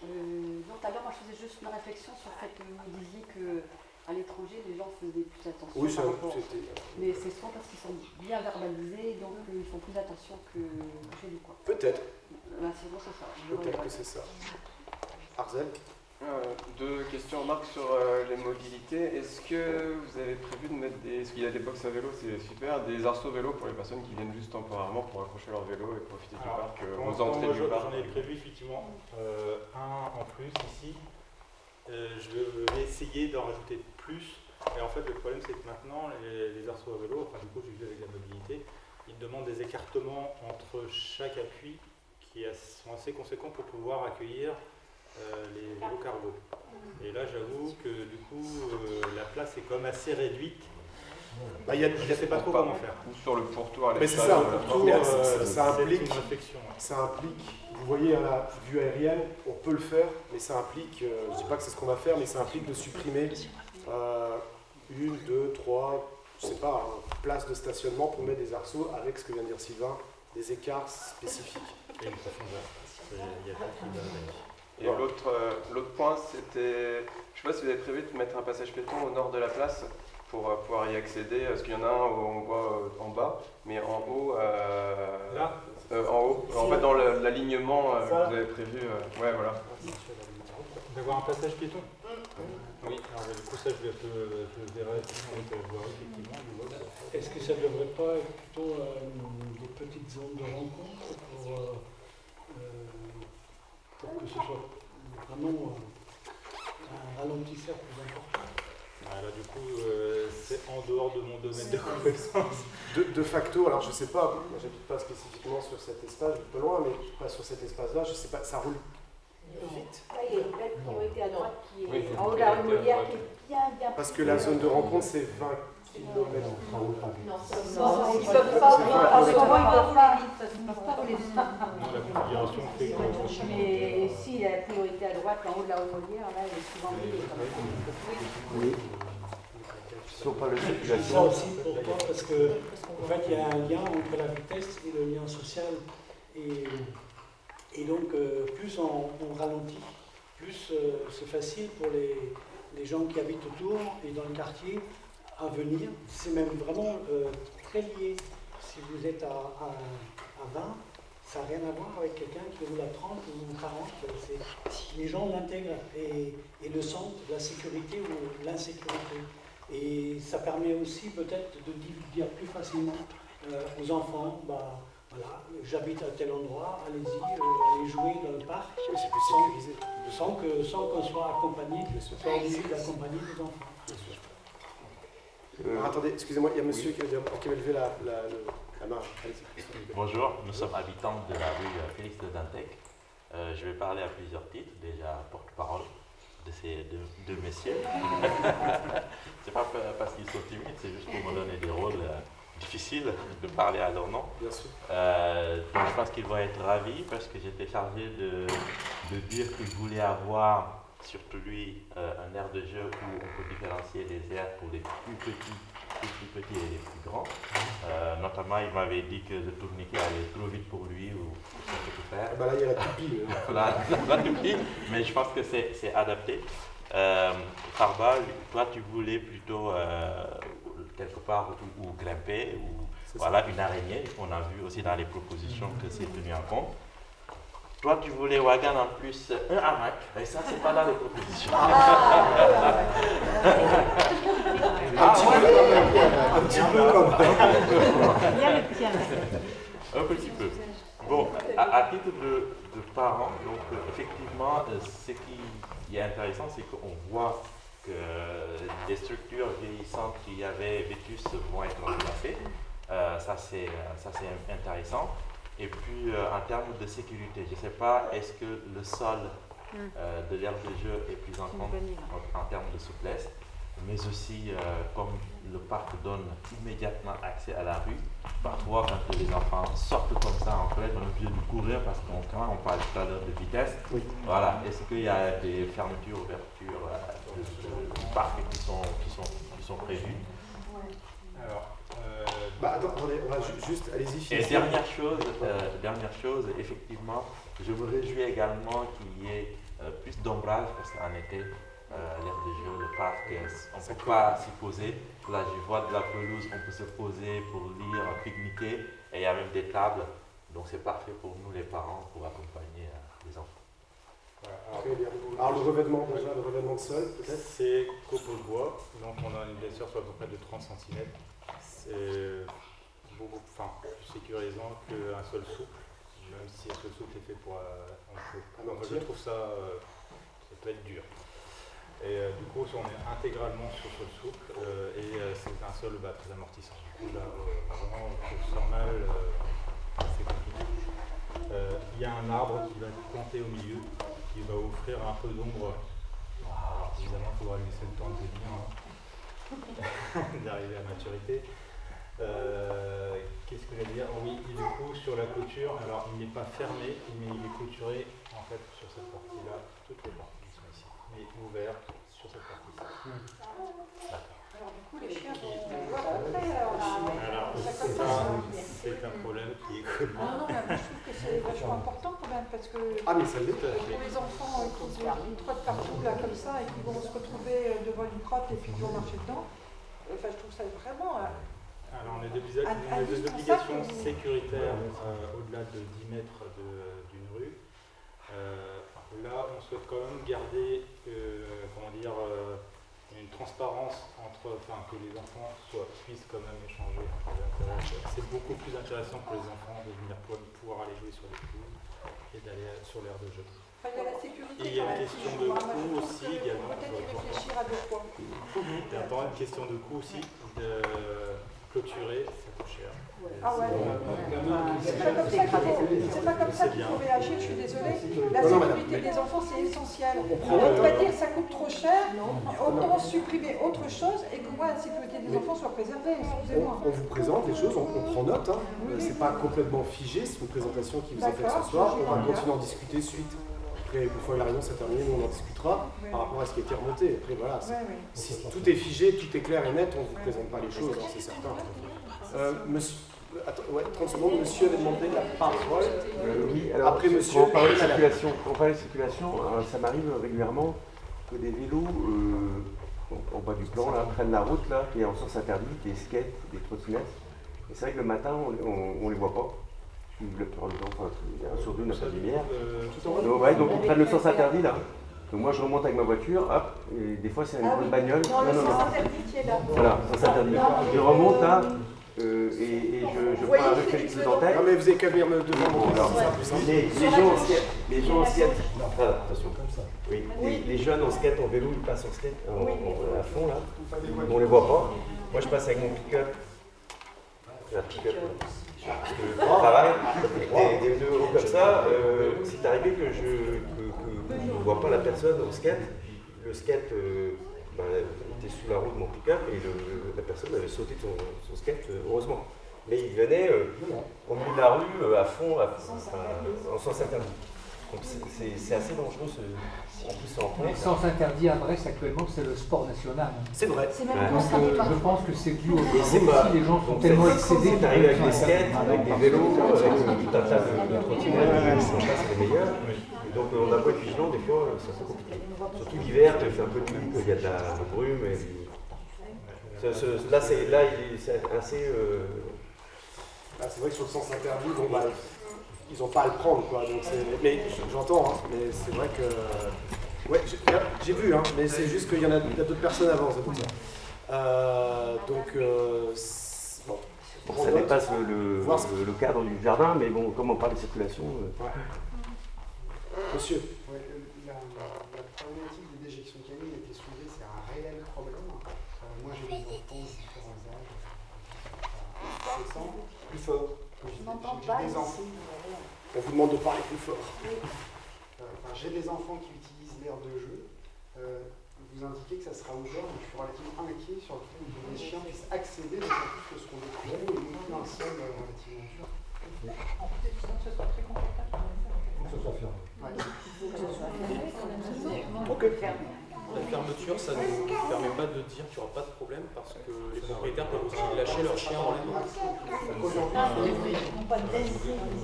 Donc, tout à l'heure, moi, je faisais juste une réflexion sur le fait que vous disiez que à l'étranger, les gens faisaient plus attention. Oui, par rapport. c'était. Mais c'est souvent parce qu'ils sont bien verbalisés, donc ils font plus attention que chez nous. Peut-être. C'est bon, c'est ça. Peut-être que c'est ça. Arzel? Deux questions, Marc, sur les mobilités. Est-ce que vous avez prévu de mettre des... Parce qu'il y a des box à vélo, c'est super, des arceaux vélo pour les personnes qui viennent juste temporairement pour accrocher leur vélo et profiter du parc aux entrées du parc? J'en ai prévu effectivement un en plus ici. Je vais essayer d'en rajouter plus. Et en fait, le problème, c'est que maintenant, les arceaux à vélo, enfin du coup, j'ai vu avec la mobilité, ils demandent des écartements entre chaque appui qui sont assez conséquents pour pouvoir accueillir les vélos cargo. Et là, j'avoue que du coup, la place est quand même assez réduite. Je ne sais pas trop comment faire. Ou sur le pourtour à Mais c'est ça, le pourtour, ça implique, vous voyez à la vue aérienne, on peut le faire, mais ça implique, je ne dis pas que c'est ce qu'on va faire, mais ça implique de supprimer 1, 2, 3, je sais pas, places de stationnement pour mettre des arceaux avec ce que vient de dire Sylvain, des écarts spécifiques. Et une profondeur. Il y a pas de Et l'autre point, c'était, je ne sais pas si vous avez prévu de mettre un passage piéton au nord de la place pour pouvoir y accéder, parce qu'il y en a un où on voit en bas, mais en haut, là en haut, en fait dans l'alignement que vous avez prévu, ouais voilà. D'avoir un passage piéton. Oui, alors du coup ça je verrai effectivement. Est-ce que ça ne devrait pas être plutôt des petites zones de rencontre pour que ce soit vraiment un ralentisseur plus important? Là du coup c'est en dehors de mon domaine de compétence. De facto, alors je sais pas, moi j'habite pas spécifiquement sur cet espace, un peu loin, mais pas sur cet espace-là, je sais pas, ça roule vite. Il y a une belle priorité à droite qui est en haut de la rue Molière qui est bien. Parce que la zone de rencontre c'est 20 km. Non, ils peuvent pas rouler vite. La configuration fait que... Mais si la priorité à droite, en haut de la rue Molière, là, elle est souvent brillée. Oui. Sur pas le Ça circulation. aussi, pourquoi? Parce que en fait, il y a un lien entre la vitesse et le lien social. Et donc, plus on ralentit, plus c'est facile pour les gens qui habitent autour et dans le quartier à venir. C'est même vraiment très lié. Si vous êtes à 20, ça n'a rien à voir avec quelqu'un qui roule à 30 ou 40. Les gens l'intègrent et le sentent, la sécurité ou l'insécurité. Et ça permet aussi peut-être de dire plus facilement aux enfants, bah, voilà, j'habite à tel endroit, allez-y, allez jouer dans le parc, sans qu'on soit accompagné, soit obligé d'accompagner les enfants. Attendez, excusez-moi, il y a monsieur qui va lever la main. Bonjour, nous sommes habitants de la rue Félix de Dantec. Je vais parler à plusieurs titres, déjà porte-parole de ces deux messieurs. C'est pas parce qu'ils sont timides, c'est juste pour me donner des rôles difficiles de parler à leur nom. Bien sûr. Donc je pense qu'ils vont être ravis parce que j'étais chargé de dire qu'ils voulaient avoir, surtout lui, un aire de jeu où on peut différencier les aires pour les plus petits et les plus grands. Notamment, il m'avait dit que le tourniquet allait trop vite pour lui ou ce qu'il peut faire. Là, il y a la toupie. La toupie, mais je pense que c'est adapté. Farba, toi, tu voulais plutôt quelque part où grimper, ou voilà, une araignée. On a vu aussi dans les propositions que c'est tenu en compte. Toi, tu voulais Wagan en plus un hamac, et ça, c'est pas dans les propositions. Un petit peu comme un petit peu. Bon, à titre de parents, donc effectivement, ce qui est intéressant, c'est qu'on voit que les structures vieillissantes qu'il y avait Vétus vont être remplacées. Ça, c'est intéressant. Et puis, en termes de sécurité, je ne sais pas, est-ce que le sol de l'aire de jeu est pris en compte en termes de souplesse, mais aussi, comme le parc donne immédiatement accès à la rue, parfois, quand les enfants sortent comme ça, en fait, on est obligé de courir parce qu'on parle tout à l'heure de vitesse. Oui. Voilà. Est-ce qu'il y a des fermetures, ouvertures de parcs qui sont prévues? Alors, attendez, on va juste, allez-y. Et dernière chose, effectivement, je me réjouis également qu'il y ait plus d'ombrage, parce qu'en été, l'aire de jeu, le parc, on ne peut pas s'y poser. Là, je vois de la pelouse, on peut se poser pour lire, pique-niquer, et il y a même des tables. Donc c'est parfait pour nous, les parents, pour accompagner les enfants. Très bien. Alors le revêtement de sol, peut-être? C'est copeaux de bois, donc on a une épaisseur sur à peu près de 30 cm. C'est beaucoup plus sécurisant qu'un sol souple, même si un sol souple est fait pour un feu. Moi je trouve ça peut être dur. Et du coup on est intégralement sur sol souple et c'est un sol très amortissant. Du coup là vraiment pour mal c'est compliqué. Il y a un arbre qui va être planté au milieu, qui va offrir un peu d'ombre. Alors évidemment, il faudra lui laisser le temps de venir, d'arriver à maturité. Qu'est-ce que j'allais dire? Oui, et du coup, sur la clôture, alors il n'est pas fermé, mais il est clôturé en fait sur cette partie-là, toutes les parties qui sont ici, mais ouvert sur cette partie-ci. D'accord. Alors du coup, les chiens vont voir après, alors c'est un problème qui est connu. Non, mais je trouve que c'est vachement important quand même, parce que mais ça l'est. pour les enfants qui trottent partout là comme ça et qui vont se retrouver devant une crotte et puis qui vont marcher dedans, enfin je trouve ça vraiment... Alors on a des obligations sécuritaires au-delà de 10 mètres d'une rue. Là, on souhaite quand même garder une transparence entre, que les enfants puissent quand même échanger. C'est beaucoup plus intéressant pour les enfants de venir pouvoir aller jouer sur les pelouses et d'aller sur l'aire de jeu. Il y a la sécurité. Et il y a une question de coût aussi également. Peut-être y réfléchir à deux fois. Il y a une question de coût aussi. Clôturer, ça coûte cher. Ah ouais. C'est pas comme ça qu'il faut réagir, je suis désolée. La sécurité des enfants, c'est essentiel. On ne peut pas dire que ça coûte trop cher, autant supprimer autre chose et que moi, la sécurité des enfants soit préservée. Excusez-moi. On vous présente les choses, on prend note. C'est pas complètement figé, c'est une présentation qui vous est faite ce soir. On va continuer à en discuter suite. Après, une fois que la réunion s'est terminée, nous on en discutera par rapport à ce qui a été remonté. Après, voilà, si tout est figé, tout est clair et net, on ne vous présente pas les choses, c'est certain. Monsieur, 30 secondes, monsieur avait demandé la parole. Oui, alors, après monsieur. On parlait de circulation, ça m'arrive régulièrement que des vélos en bas du plan là, prennent la route là, qui est en sens interdit, des skates, des trottinettes. Et c'est vrai que le matin, on les voit pas. La plupart du temps, un sur deux n'a pas de lumière. Donc ils prennent le sens interdit là. Donc moi je remonte avec ma voiture, hop, et des fois c'est une grosse bagnole. Non, le sens interdit qui est là. Voilà, sens interdit. Je remonte là, et je prends un réflexe dentaire. Non mais vous avez qu'à venir me demander. Les gens en skate, attention, oui, les jeunes en skate, en vélo, ils passent en skate à fond là, on les voit pas. Moi je passe avec mon pick-up, un pick-up. Parce que je travaille avec des pneus hauts comme ça, c'est arrivé que je ne vois pas la personne au skate. Le skate était sous la roue de mon pick-up et la personne avait sauté de son skate, heureusement. Mais il venait au milieu de la rue à fond, en sens interdit. Donc c'est assez dangereux en plus en Le sens interdit à Brest actuellement, c'est le sport national. C'est vrai. Je pense que c'est dû au fait que les gens sont tellement excédés. Tu arrives avec des skates, avec des vélos, avec tout un tas de trottinettes, c'est les meilleurs. Donc on a beau être vigilant, des fois c'est assez compliqué. Surtout l'hiver, il fait un peu de nuit, il y a de la brume. Là c'est assez... C'est vrai que sur le sens interdit, ils n'ont pas à le prendre, quoi. Donc mais j'entends, mais c'est vrai que... Ouais, j'ai vu, mais c'est juste qu'il y a d'autres personnes avant, c'est pour ça. Bon, ça dépasse le cadre du jardin, mais bon, comme on parle de circulation... Monsieur. La problématique des déjections canines a été soulevée, c'est un réel problème. Moi j'ai des enfants de différents âges. Plus fort. J'ai des enfants. On vous demande de parler plus fort. J'ai des enfants qui utilisent l'aire de jeu. Vous indiquez que ça sera ouvert, donc je suis relativement inquiet sur le fait que les chiens puissent accéder, d'autant plus que ce qu'on découvre et non plus un sol relativement dur. En fait, ce sera très confortable. Il faut que ce soit fermé. Ok. La fermeture, ça ne nous permet pas de dire qu'il n'y aura pas de problème parce que les propriétaires peuvent aussi lâcher leur chien dans la nuit.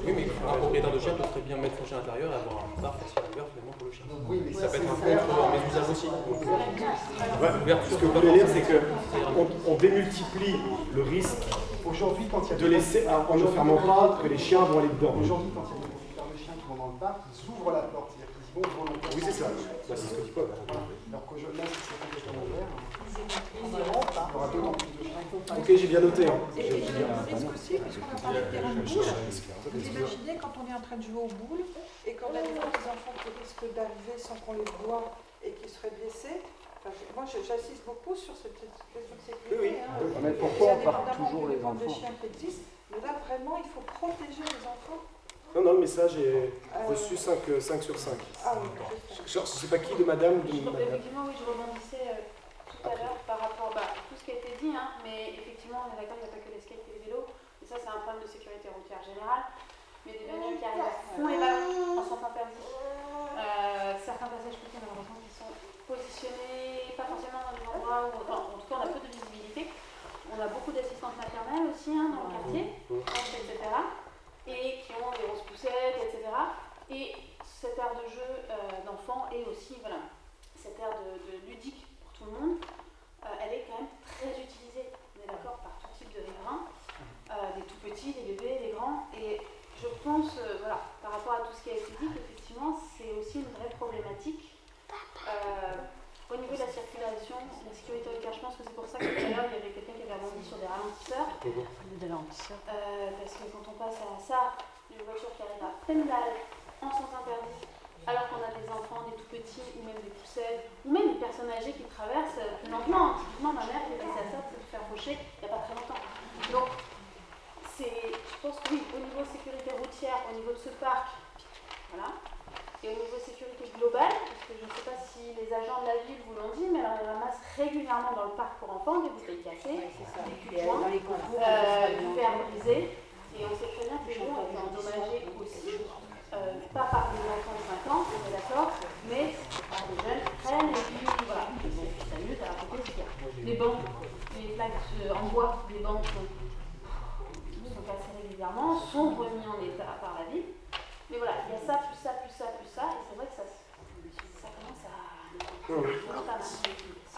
Oui, mais un propriétaire de chien peut très bien mettre son chien à l'intérieur et avoir un bar facial ouvert finalement pour le chien. Ça peut être un contre mes usages aussi. Ce que vous voulez dire, c'est qu'on démultiplie le risque aujourd'hui, quand il y a de laisser, en ne fermant pas, que les chiens vont aller dedans. Aujourd'hui, quand il y a des propriétaires de chiens qui vont dans le parc, ils ouvrent la porte, c'est-à-dire qu'ils y vont volontairement. Oui, c'est ça. C'est ce que dit Paul. Alors qu'aujourd'hui, là, si c'est complètement ouvert, il y aura d'autant plus de chiens. Ok, j'ai bien noté. Hein. Et le risque aussi, puisqu'on a parlé de terrain de boule, vous imaginez quand on est en train de jouer aux boules et qu'on a des enfants qui risquent d'arriver sans qu'on les voit et qui seraient blessés. Enfin, moi, j'assiste beaucoup sur cette question de sécurité. Oui. Mais pourquoi on parle toujours les enfants? De chiens qui existent, mais là, vraiment, il faut protéger les enfants. Non, le message est reçu 5 sur 5. Ah oui. Je ne sais pas qui, de madame ou de madame. Effectivement, oui, je rebondissais tout à l'heure par rapport à tout ce qui a été dit, hein, mais effectivement, on est d'accord, il n'y a pas que les skates et les vélos, et ça, c'est un problème de sécurité routière générale. Mais des bagnoles qui arrivent à fond les ballons en sens interdit. Certains passages piétons, malheureusement, qui sont positionnés pas forcément dans des endroits où, enfin, en tout cas, on a peu de visibilité. On a beaucoup d'assistantes maternelles aussi dans le quartier, etc. Et qui ont des grosses poussettes, etc. Et cette aire de jeu d'enfants et aussi cette aire de ludique pour tout le monde, elle est quand même très utilisée, on est d'accord, par tout type de riverains, des tout petits, des bébés, des grands. Et je pense, par rapport à tout ce qui a été dit, qu'effectivement, c'est aussi une vraie problématique. Au niveau de la circulation, la sécurité routière, je pense que c'est pour ça que d'ailleurs il y avait quelqu'un qui avait rebondi sur des ralentisseurs. Parce que quand on passe à ça, une voiture qui arrive à pleine dalle, en sens interdit, alors qu'on a des enfants, des tout petits, ou même des poussettes, ou même des personnes âgées qui traversent plus lentement. Typiquement, ma mère qui était à ça, c'est de faire faucher il n'y a pas très longtemps. Donc, je pense que oui, au niveau sécurité routière, au niveau de ce parc, voilà. Et au niveau sécurité globale, parce que je ne sais pas si les agents de la ville vous l'ont dit, mais alors ils ramassent régulièrement dans le parc pour enfants des bouteilles cassées, des culs-points, du verre brisé. Et on sait très bien que les gens ont été endommagés aussi, pas par des enfants de 5 ans, on est d'accord, mais par des jeunes qui prennent et puis voilà, ils s'amusent à raconter ce qu'il y a. Les bancs, les plaques en bois, les bancs sont cassés régulièrement, sont remis en état par la ville. Mais voilà, il y a ça, plus ça, plus ça, plus ça, et c'est vrai que ça commence à pas mal.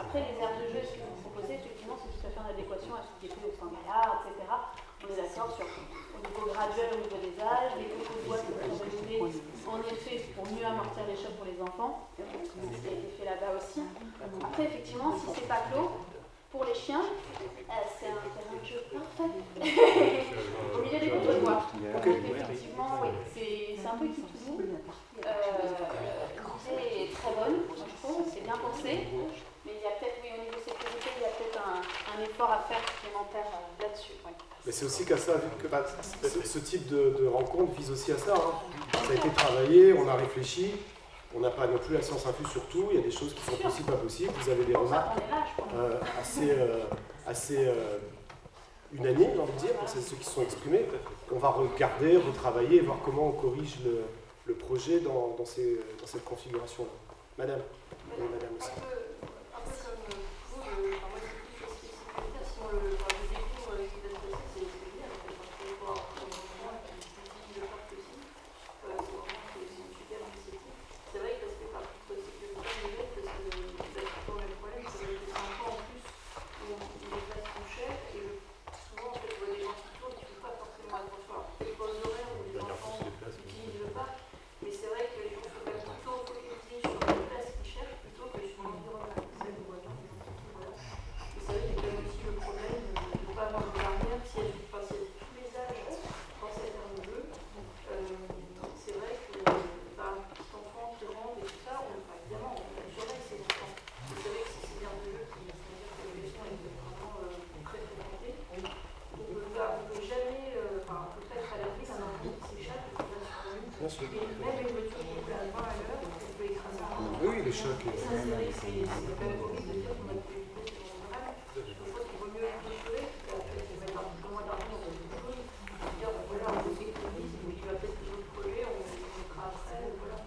Après, les aires de jeu, ce que vous proposez, effectivement, c'est tout à fait en adéquation à ce qui est fait au Sangala, etc. On est d'accord au niveau graduel, au niveau des âges, les copeaux de bois qui sont renouvelés, en effet, pour mieux amortir les chocs pour les enfants, ce qui a été fait là-bas aussi. Après, effectivement, si c'est pas clos, pour les chiens, c'est un terrain de jeu parfait. Au milieu des copeaux de bois. Donc, effectivement, oui, c'est un peu qui tout. L'idée est très bonne, je trouve, c'est bien pensé. Mais il y a peut-être, oui, au niveau sécurité, il y a peut-être un effort à faire supplémentaire là-dessus. Oui. Mais c'est aussi qu'à ça, ce type de rencontre vise aussi à ça. Hein. Ça a été travaillé, on a réfléchi. On n'a pas non plus la science infuse sur tout, il y a des choses qui sont possibles, pas possibles. Vous avez des remarques assez unanimes, j'ai envie de dire, pour ceux qui se sont exprimés. On va regarder, retravailler, voir comment on corrige le projet dans cette configuration-là. Madame. Oui, madame aussi. Un peu comme vous, moi c'est plus spécificité, si on le découvre, ce qui va se passer, c'est bien, parce que pour moi, qui utilise le parc aussi, c'est une super initiative. C'est vrai que l'aspect par contre sécurité, parce que quand le problème, c'est que les enfants en plus, les places sont chères, et souvent en fait, on voit des gens qui tournent qui ne font pas forcément attention. Alors, les pauses horaires où les enfants utilisent le parc, mais c'est vrai que les gens sont plutôt focalisés sur les places qui cherchent plutôt que sur l'environnement. C'est vrai qu'il y a quand même aussi le problème de ne pas avoir de barrière si elle est passée tous les âges dans cette aire de jeu. C'est vrai que par un petit enfant qui rentre et tout ça, évidemment, on surveille ces enfants. Mais c'est vrai que si c'est une aire de jeu qui c'est-à-dire que les leçons étaient vraiment très fréquentées, on ne peut jamais, on peut pas être à l'abri d'un enfant qui s'échappe et qui va sur la route. Et même une voiture qui peut avoir à l'heure, elle peut écraser un enfant. Oui, les chocs. Et ça, c'est vrai que c'est quand même horrible de dire qu'on a pu éviter ce genre de drame. Je pense qu'il vaut mieux être déchiré, parce que c'est mettre un peu moins d'argent dans quelque chose. Dire, voilà, on sécurise, mais tu vas peut-être que l'autre projet, on le mettra après, voilà.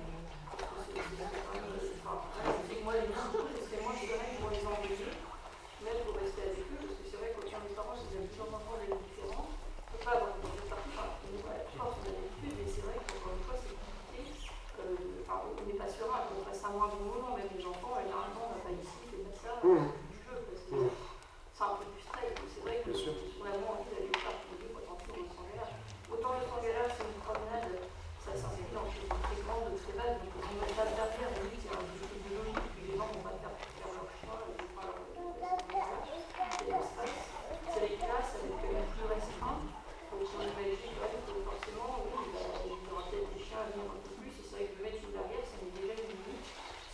C'est que moi, les gens, c'est parce que c'est un peu du stress. C'est vrai que j'ai vraiment envie d'aller au parc de deux fois par jour au Sangala. Autant le Sangala, c'est une promenade, ça s'inscrit dans une très grande, très vaste, donc on ne va pas faire faire, on dit que c'est un truc de logique, puis les gens vont pas faire leur choix, ils vont pas leur c'est l'espace. C'est les classes avec plus restreint. Donc on imagine quand même que forcément, oui, il y aura peut-être des chiens à venir un peu plus, et c'est vrai que mettre une barrière, ça met déjà une limite.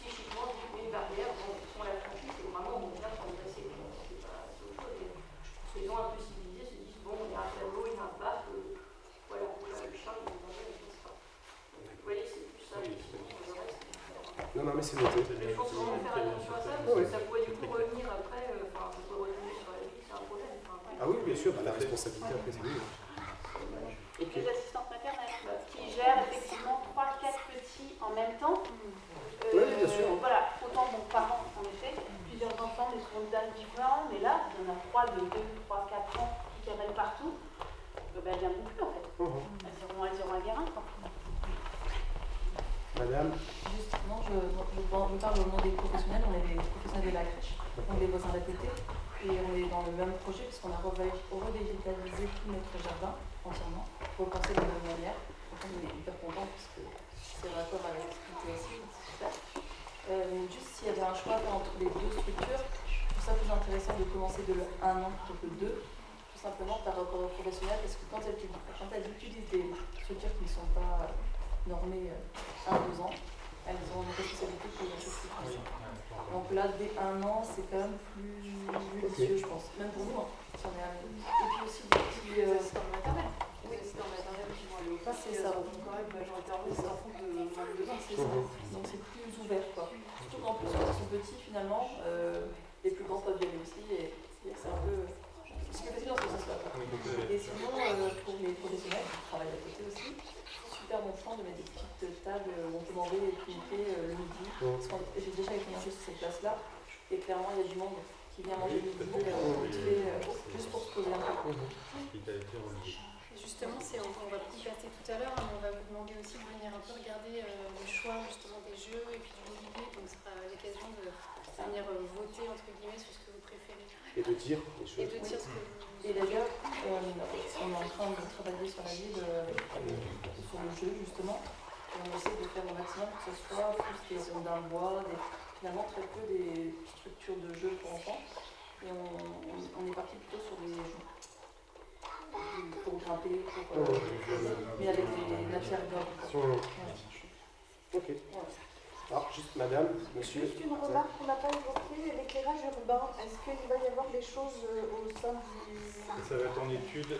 Psychiquement, une barrière, bon, si on la franchit, c'est vraiment on vient pour passer. C'est pas autre chose. Les gens un peu civilisés se disent bon, il y a un tableau, il y a un parc, voilà, le chien, il va manger, il ne passe pas. Donc, vous voyez, c'est plus ça, mais sinon, le reste. Non, mais c'est noté. Il faut vraiment faire attention à ça, parce que ça pourrait du coup revenir après, enfin, ça peut revenir sur la vie, c'est un problème. Ah oui, bien sûr, la responsabilité après, c'est lui. Les assistantes maternelles qui gèrent effectivement 3-4 petits en même temps. Oui, bien sûr. Voilà, autant mon parent, en effet, plusieurs enfants, des secondes d'âge différents, mais là, il y en a 3 de 2, 3, 4 ans qui cavallent partout. Ben, elles viendront plus en fait. Elles iront à Guérin, quoi. Madame. Justement, je parle au nom des professionnels, on est des professionnels de la crèche, on est des voisins d'à côté, et on est dans le même projet puisqu'on a revégétalisé tout notre jardin entièrement, repensé de la même manière. Donc on est hyper contents parce que c'est raccord avec ce qu'on fait aussi, c'est super. Juste s'il y avait un choix à faire entre les deux structures, je trouve ça plus intéressant de commencer de 1 an plutôt que 2, tout simplement par rapport aux professionnels, parce que quand elles utilisent des structures qui ne sont pas normées 1-2 ans, elles ont une responsabilité qui est un peu plus grande. Donc là, dès 1 an, c'est quand même plus judicieux, je pense. Même pour nous, si on est amis. Et puis aussi des petits... assistants maternels. Oui, assistants maternels qui vont aller au parc. C'est ça, quand même majoritairement des enfants de moins de 2 ans, c'est ça. Donc c'est plus ouvert, quoi. Surtout qu'en plus, quand ils sont petits, finalement, les plus grands peuvent y aller aussi. Et c'est un peu... C'est plus facile dans ce sens-là. Et sinon, pour les professionnels qui travaillent à côté aussi, super bon plan de mettre des petites tables où on peut manger et piquer le midi. Parce que j'ai déjà été mangé sur cette place-là et clairement il y a du monde qui vient manger le midi juste pour se poser un peu. Justement, on va y passer tout à l'heure, mais on va vous demander aussi de venir un peu regarder le choix justement des jeux et puis du mobilier, donc ce sera l'occasion de venir voter entre guillemets sur ce que vous préférez. Et de dire les choses. Et de dire ce que vous... Et d'ailleurs, on est en train de travailler sur la ville, sur le jeu justement, et on essaie de faire au maximum que ce soit plus des rondins bois, finalement très peu des structures de jeu pour enfants. Et on est parti plutôt sur des jeux pour grimper, mais avec des matières nobles. Ok. Alors, juste madame, monsieur. Juste une remarque qu'on n'a pas évoquée, l'éclairage urbain. Est-ce qu'il va y avoir des choses au sein du... Ça va être en étude.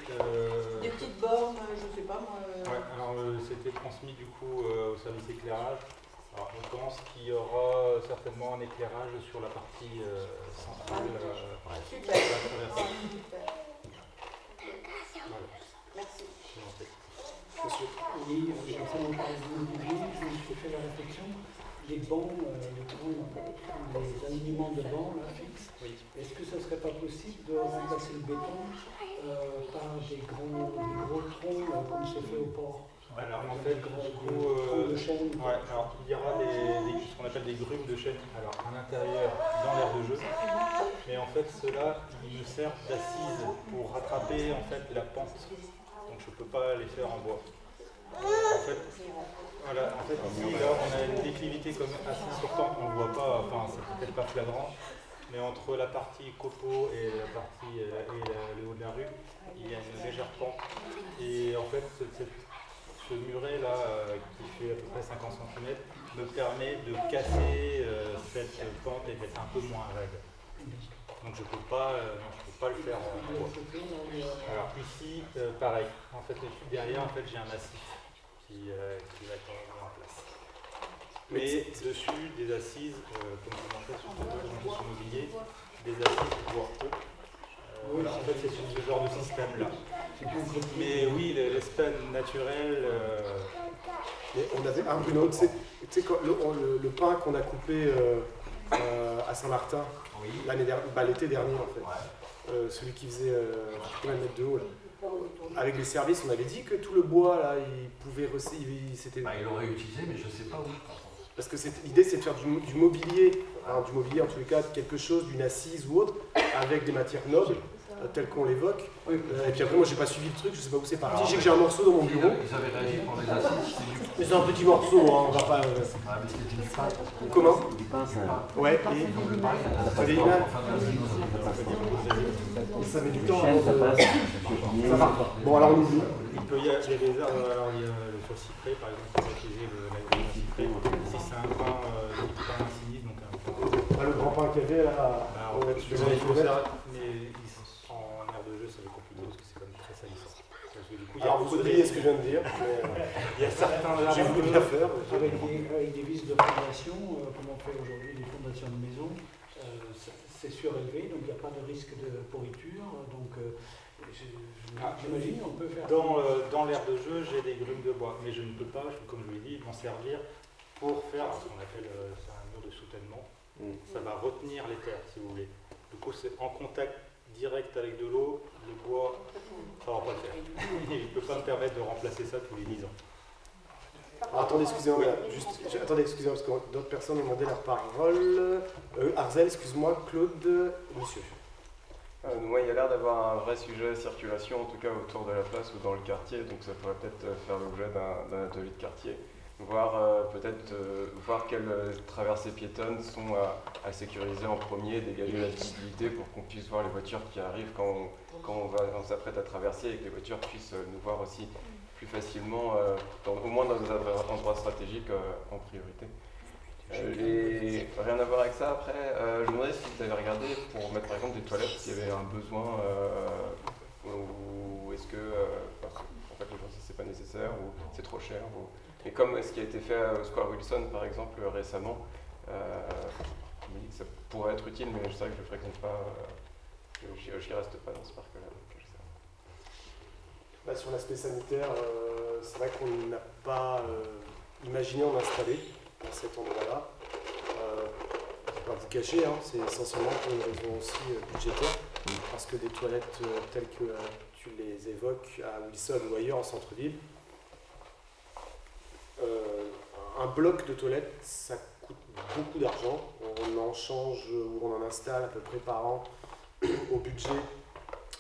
Des petites bornes, je ne sais pas moi. Ouais, alors c'était transmis du coup au service éclairage. Alors on pense qu'il y aura certainement un éclairage sur la partie centrale. Super. Merci. Monsieur. Oui, quand on parle de mobilier, je me suis fait la réflexion. Les bancs, les alignements de bancs là, fixes, est-ce que ce ne serait pas possible de remplacer le béton par des gros troncs comme c'est fait au port? Alors en fait, de chêne. Ouais, alors il y aura ce qu'on appelle des grumes de chêne alors, à l'intérieur dans l'aire de jeu. Mais en fait, ceux-là, ils me servent d'assise pour rattraper en fait, la pente. Donc je ne peux pas les faire en bois. En fait, voilà, ici, là, on a une déclivité comme assez importante, on ne voit pas, enfin, c'est peut-être pas flagrant, mais entre la partie copeaux et la partie le haut de la rue, il y a une légère pente. Et en fait, ce muret là, qui fait à peu près 50 cm, me permet de casser cette pente et d'être un peu moins raide. Donc je ne peux pas le faire en bois. Alors ici, pareil. En fait, l'étude derrière, en fait, j'ai un massif qui va être mis en place. Mais dessus, des assises, comme je montrais sur ce mobilier, des assises voire peu. Voilà, en fait, c'est ce genre de système-là. Mais oui, l'espace naturel. Mais on avait un Bruno, tu sais le pain qu'on a coupé à Saint-Martin l'été dernier en fait. Celui qui faisait combien de mètres de haut là. Avec les services, on avait dit que tout le bois là, il pouvait il il l'aurait utilisé, mais je ne sais pas où. parce que l'idée c'est de faire du mobilier, hein, du mobilier en tous les cas, quelque chose, d'une assise ou autre, avec des matières nobles, telles qu'on l'évoque. Et puis après, moi j'ai pas suivi le truc, je sais pas où c'est parti. Je sais que j'ai un morceau dans mon bureau. Ils avaient réagi pour les assises. Mais c'est un petit morceau, hein, on va pas. Comment? Ouais, et. Des images. Ça met du temps. Ça va. Bon, alors on oublie. Il peut y avoir des réserves, alors il y a sur cyprès par exemple, on va utiliser la grille cyprès. Si c'est un pain sinistre, donc un pain. Le grand pain qu'il y avait là. Mais en aire de jeu, ça va être compliqué parce que c'est quand même très salissant. Alors vous voudriez ce que je viens de dire. Il y a certains j'ai voulu bien faire. Avec des vis de fondation, comme on fait aujourd'hui des fondations de maison, c'est surélevé, donc il n'y a pas de risque de pourriture. Donc j'imagine on peut faire. Dans l'aire de jeu, j'ai des grumes de bois, mais je ne peux pas, comme je vous l'ai dit, m'en servir pour faire ce qu'on appelle c'est un mur de soutènement. Ça va retenir les terres, si vous voulez. Du coup, c'est en contact direct avec de l'eau, le bois, ça ne va pas le faire. Il ne peut pas me permettre de remplacer ça tous les 10 ans. Alors, attendez, excusez-moi, attendez, excusez-moi, parce que d'autres personnes ont demandé leur parole. Arzel, excuse-moi, Claude, monsieur. Moi, il y a l'air d'avoir un vrai sujet circulation, en tout cas autour de la place ou dans le quartier, donc ça pourrait peut-être faire l'objet d'un atelier de quartier. Voir voir quelles traversées piétonnes sont à sécuriser en premier, dégager la visibilité pour qu'on puisse voir les voitures qui arrivent quand on s'apprête à traverser et que les voitures puissent nous voir aussi plus facilement, au moins dans des endroits stratégiques en priorité. Et rien à voir avec ça, après, je me demandais si vous avez regardé pour mettre par exemple des toilettes, s'il y avait un besoin, ou est-ce que en fait, les gens disent que c'est pas nécessaire, ou c'est trop cher. Et comme ce qui a été fait au Square Wilson, par exemple, récemment, je me dis que ça pourrait être utile, mais je sais que je ne fréquente pas, je n'y reste pas dans ce parc-là. Sur l'aspect sanitaire, c'est vrai qu'on n'a pas imaginé en installer à cet endroit-là. Je ne vais pas vous cacher, hein, c'est essentiellement pour une raison aussi budgétaire, parce que des toilettes telles que tu les évoques à Wilson ou ailleurs en centre-ville, un bloc de toilettes, ça coûte beaucoup d'argent. On en change ou on en installe à peu près par an au budget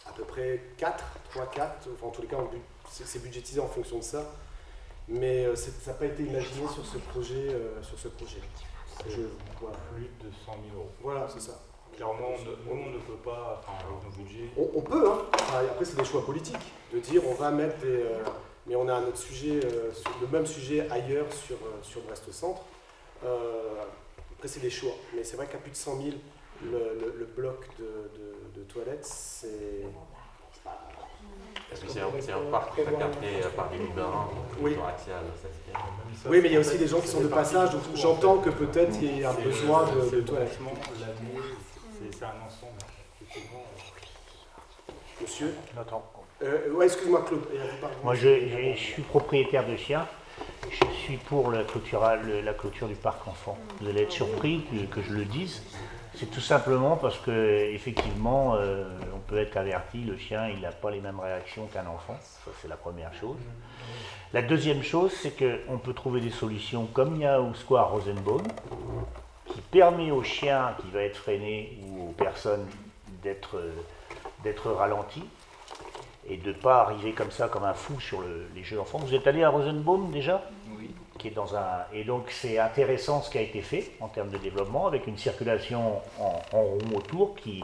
à peu près 3-4. Enfin, en tous les cas, c'est budgétisé en fonction de ça. Mais ça n'a pas été imaginé sur ce projet. Voilà. Plus de 100 000 euros. Voilà, c'est ça. Clairement, on ne peut pas, enfin, avec nos budgets. On peut, hein. Après, c'est des choix politiques. De dire, on va mettre des. Mais on a un autre sujet, le même sujet ailleurs sur Brest Centre. Après, c'est des choix. Mais c'est vrai qu'à plus de 100 000, le bloc de toilettes, c'est. Parce que c'est un parc qui est capté par des libérants qui ont accès à la. Oui, mais il y a aussi des gens qui sont de passage, donc j'entends que peut-être il y a un besoin de toilettes. C'est un ensemble, effectivement. Monsieur ? Attends. Ouais, excuse-moi, Claude. Moi, je suis propriétaire de chiens. Je suis pour la clôture du parc enfant. Vous allez être surpris que je le dise. C'est tout simplement parce que effectivement, on peut être averti, le chien, il n'a pas les mêmes réactions qu'un enfant. Ça, c'est la première chose. La deuxième chose, c'est qu'on peut trouver des solutions comme il y a au Square Rosenbaum, qui permet aux chiens qui va être freiné ou aux personnes d'être ralentis et de ne pas arriver comme ça, comme un fou sur les jeux d'enfants. Vous êtes allé à Rosenbaum déjà ? Oui. Et donc c'est intéressant ce qui a été fait en termes de développement, avec une circulation en rond autour qui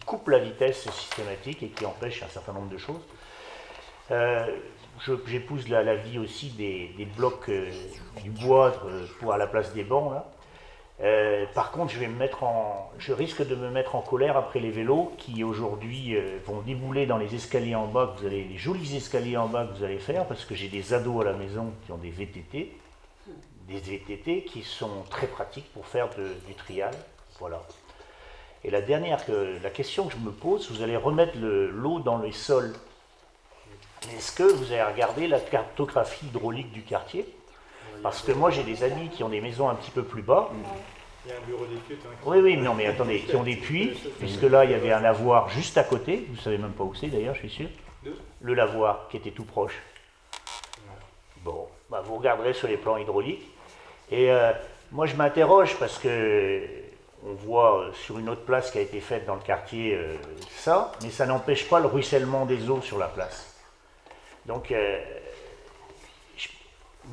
coupe la vitesse systématique et qui empêche un certain nombre de choses. J'épouse la vie aussi des blocs du bois à la place des bancs là. Par contre, je risque de me mettre en colère après les vélos qui aujourd'hui vont débouler dans les escaliers en bas, les jolis escaliers en bas que vous allez faire, parce que j'ai des ados à la maison qui ont des VTT qui sont très pratiques pour faire du trial. Voilà. Et la question que je me pose, vous allez remettre l'eau dans les sols. Est-ce que vous avez regardé la cartographie hydraulique du quartier ? Parce que moi, j'ai des amis qui ont des maisons un petit peu plus bas. Il y a un bureau d'études. Oui, non, mais attendez, qui ont des puits, puisque là, il y avait un lavoir juste à côté. Vous ne savez même pas où c'est, d'ailleurs, je suis sûr. Le lavoir, qui était tout proche. Bon, vous regarderez sur les plans hydrauliques. Et Moi, je m'interroge parce que on voit sur une autre place qui a été faite dans le quartier ça, mais ça n'empêche pas le ruissellement des eaux sur la place. Donc, je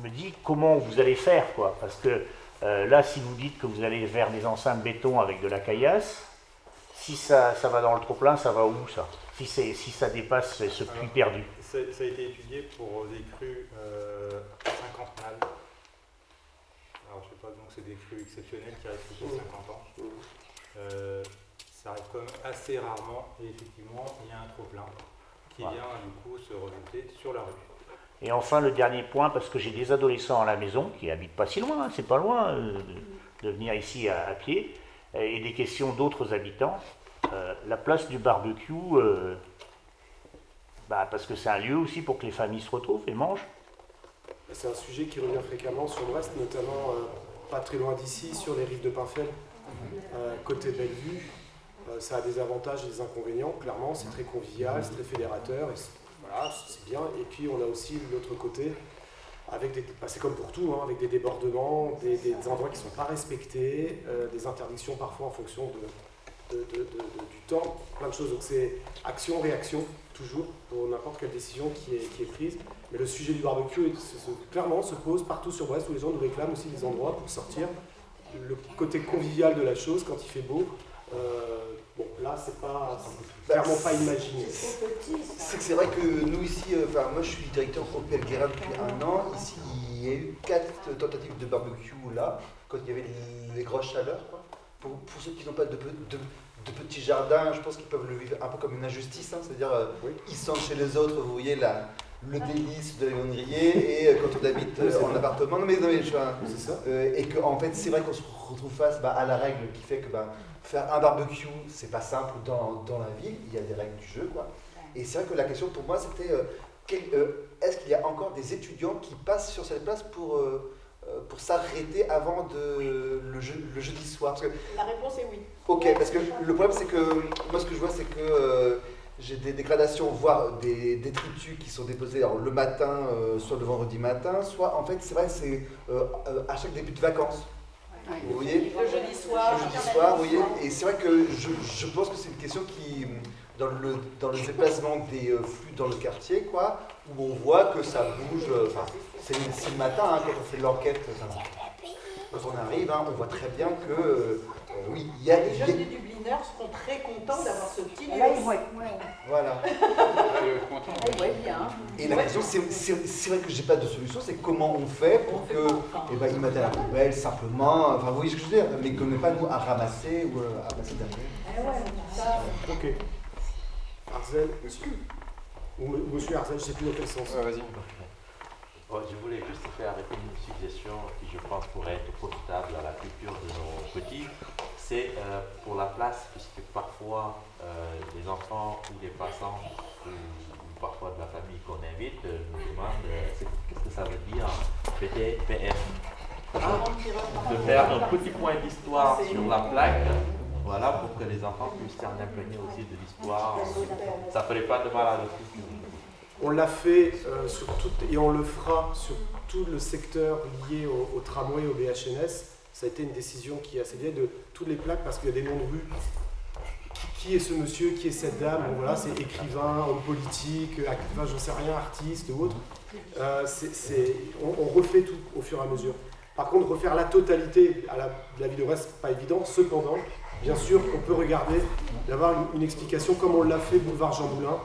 me dis comment vous allez faire, quoi, parce que là, si vous dites que vous allez vers des enceintes béton avec de la caillasse, si ça va dans le trop-plein, ça va où, ça? Si ça dépasse ce puits perdu. Ça a été étudié pour des crues 50 nales. Alors, je sais pas, donc c'est des crues exceptionnelles qui restent plutôt 50 ans. Ça arrive quand même assez rarement, et effectivement, il y a un trop-plein qui vient du coup se rejeter sur la rue. Et enfin, le dernier point, parce que j'ai des adolescents à la maison qui habitent pas si loin, c'est pas loin de venir ici à pied, et des questions d'autres habitants. La place du barbecue, parce que c'est un lieu aussi pour que les familles se retrouvent et mangent. C'est un sujet qui revient fréquemment sur Brest, notamment pas très loin d'ici, sur les rives de Pinfel, côté Bellevue. Ça a des avantages et des inconvénients, clairement, c'est très convivial, c'est très fédérateur, et voilà, c'est bien. Et puis on a aussi l'autre côté, avec c'est comme pour tout, avec des débordements, des endroits qui ne sont pas respectés, des interdictions parfois en fonction du temps, plein de choses. Donc c'est action-réaction, toujours, pour n'importe quelle décision qui est prise. Mais le sujet du barbecue, clairement, se pose partout sur Brest, où les gens nous réclament aussi des endroits pour sortir. Le côté convivial de la chose, quand il fait beau, là, c'est clairement pas imaginé. C'est vrai que nous ici, moi je suis directeur au Guérin depuis 1 an. Ici, il y a eu 4 tentatives de barbecue là, quand il y avait les grosses chaleurs, quoi. Pour ceux qui n'ont pas de petits jardins, je pense qu'ils peuvent le vivre un peu comme une injustice, c'est-à-dire ils sentent chez les autres, vous voyez le délice de l'évangélier, et quand on habite en appartement, c'est ça. Et qu'en fait c'est vrai qu'on se retrouve face à la règle qui fait que faire un barbecue c'est pas simple dans la ville, il y a des règles du jeu, quoi. Et c'est vrai que la question pour moi c'était est-ce qu'il y a encore des étudiants qui passent sur cette place pour s'arrêter avant le jeudi soir? Parce que, la réponse est oui. Ok, parce que le problème c'est que moi ce que je vois c'est que j'ai des dégradations, voire des détritus qui sont déposés le matin, soit le vendredi matin, soit en fait c'est vrai c'est à chaque début de vacances. Vous voyez, le jeudi soir, vous voyez, et c'est vrai que je pense que c'est une question qui dans le déplacement des flux dans le quartier, quoi, où on voit que ça bouge. C'est le matin quand on fait l'enquête. Quand on arrive, on voit très bien que oui, il y a les jeunes des Dubliners seront très contents d'avoir ce petit lieu. Voilà. Et la question, c'est vrai que j'ai pas de solution, c'est comment on fait pour que ils mettent à la poubelle simplement, vous voyez ce que je veux dire, mais qu'on n'ait pas nous à ramasser ou à passer derrière. Ok. Arzel, monsieur. Ou monsieur Arzel, je ne sais plus dans quel sens. Vas-y. Je voulais juste faire une suggestion qui, je pense, pourrait être profitable à la culture de nos petits. C'est pour la place, puisque parfois les enfants ou les passants ou parfois de la famille qu'on invite nous demandent qu'est-ce que ça veut dire PTPF. De faire un petit point d'histoire sur la plaque. Voilà, pour que les enfants puissent s'en imprégner aussi de l'histoire. Ça ne ferait pas de mal à l'autre. On l'a fait et on le fera sur tout le secteur lié au tramway, au BHNS. Ça a été une décision qui est assez liée de toutes les plaques parce qu'il y a des noms de rue. Qui est ce monsieur, qui est cette dame? Bon, voilà, c'est écrivain, homme politique, j'en sais rien, artiste ou autre. On refait tout au fur et à mesure. Par contre, refaire la totalité de la vie de Brest, c'est pas évident. Cependant, bien sûr, on peut regarder, d'avoir une explication comme on l'a fait boulevard Jean Moulin.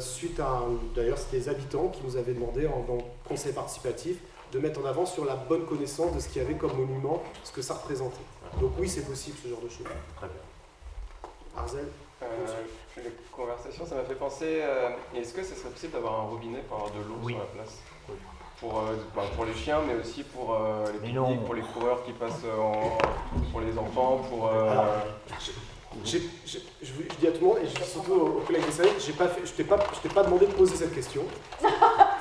Suite à, d'ailleurs, c'était les habitants qui nous avaient demandé dans le conseil participatif de mettre en avant sur la bonne connaissance de ce qu'il y avait comme monument, ce que ça représentait. Donc oui, c'est possible ce genre de choses. Très bien. Arzel, les conversations, ça m'a fait penser, est-ce que ce serait possible d'avoir un robinet pour avoir de l'eau sur la place? Pour les chiens, mais aussi pour les pique-niques, pour les coureurs qui passent, pour les enfants, pour... je dis à tout le monde, et je dis surtout aux collègues des services, je t'ai pas demandé de poser cette question.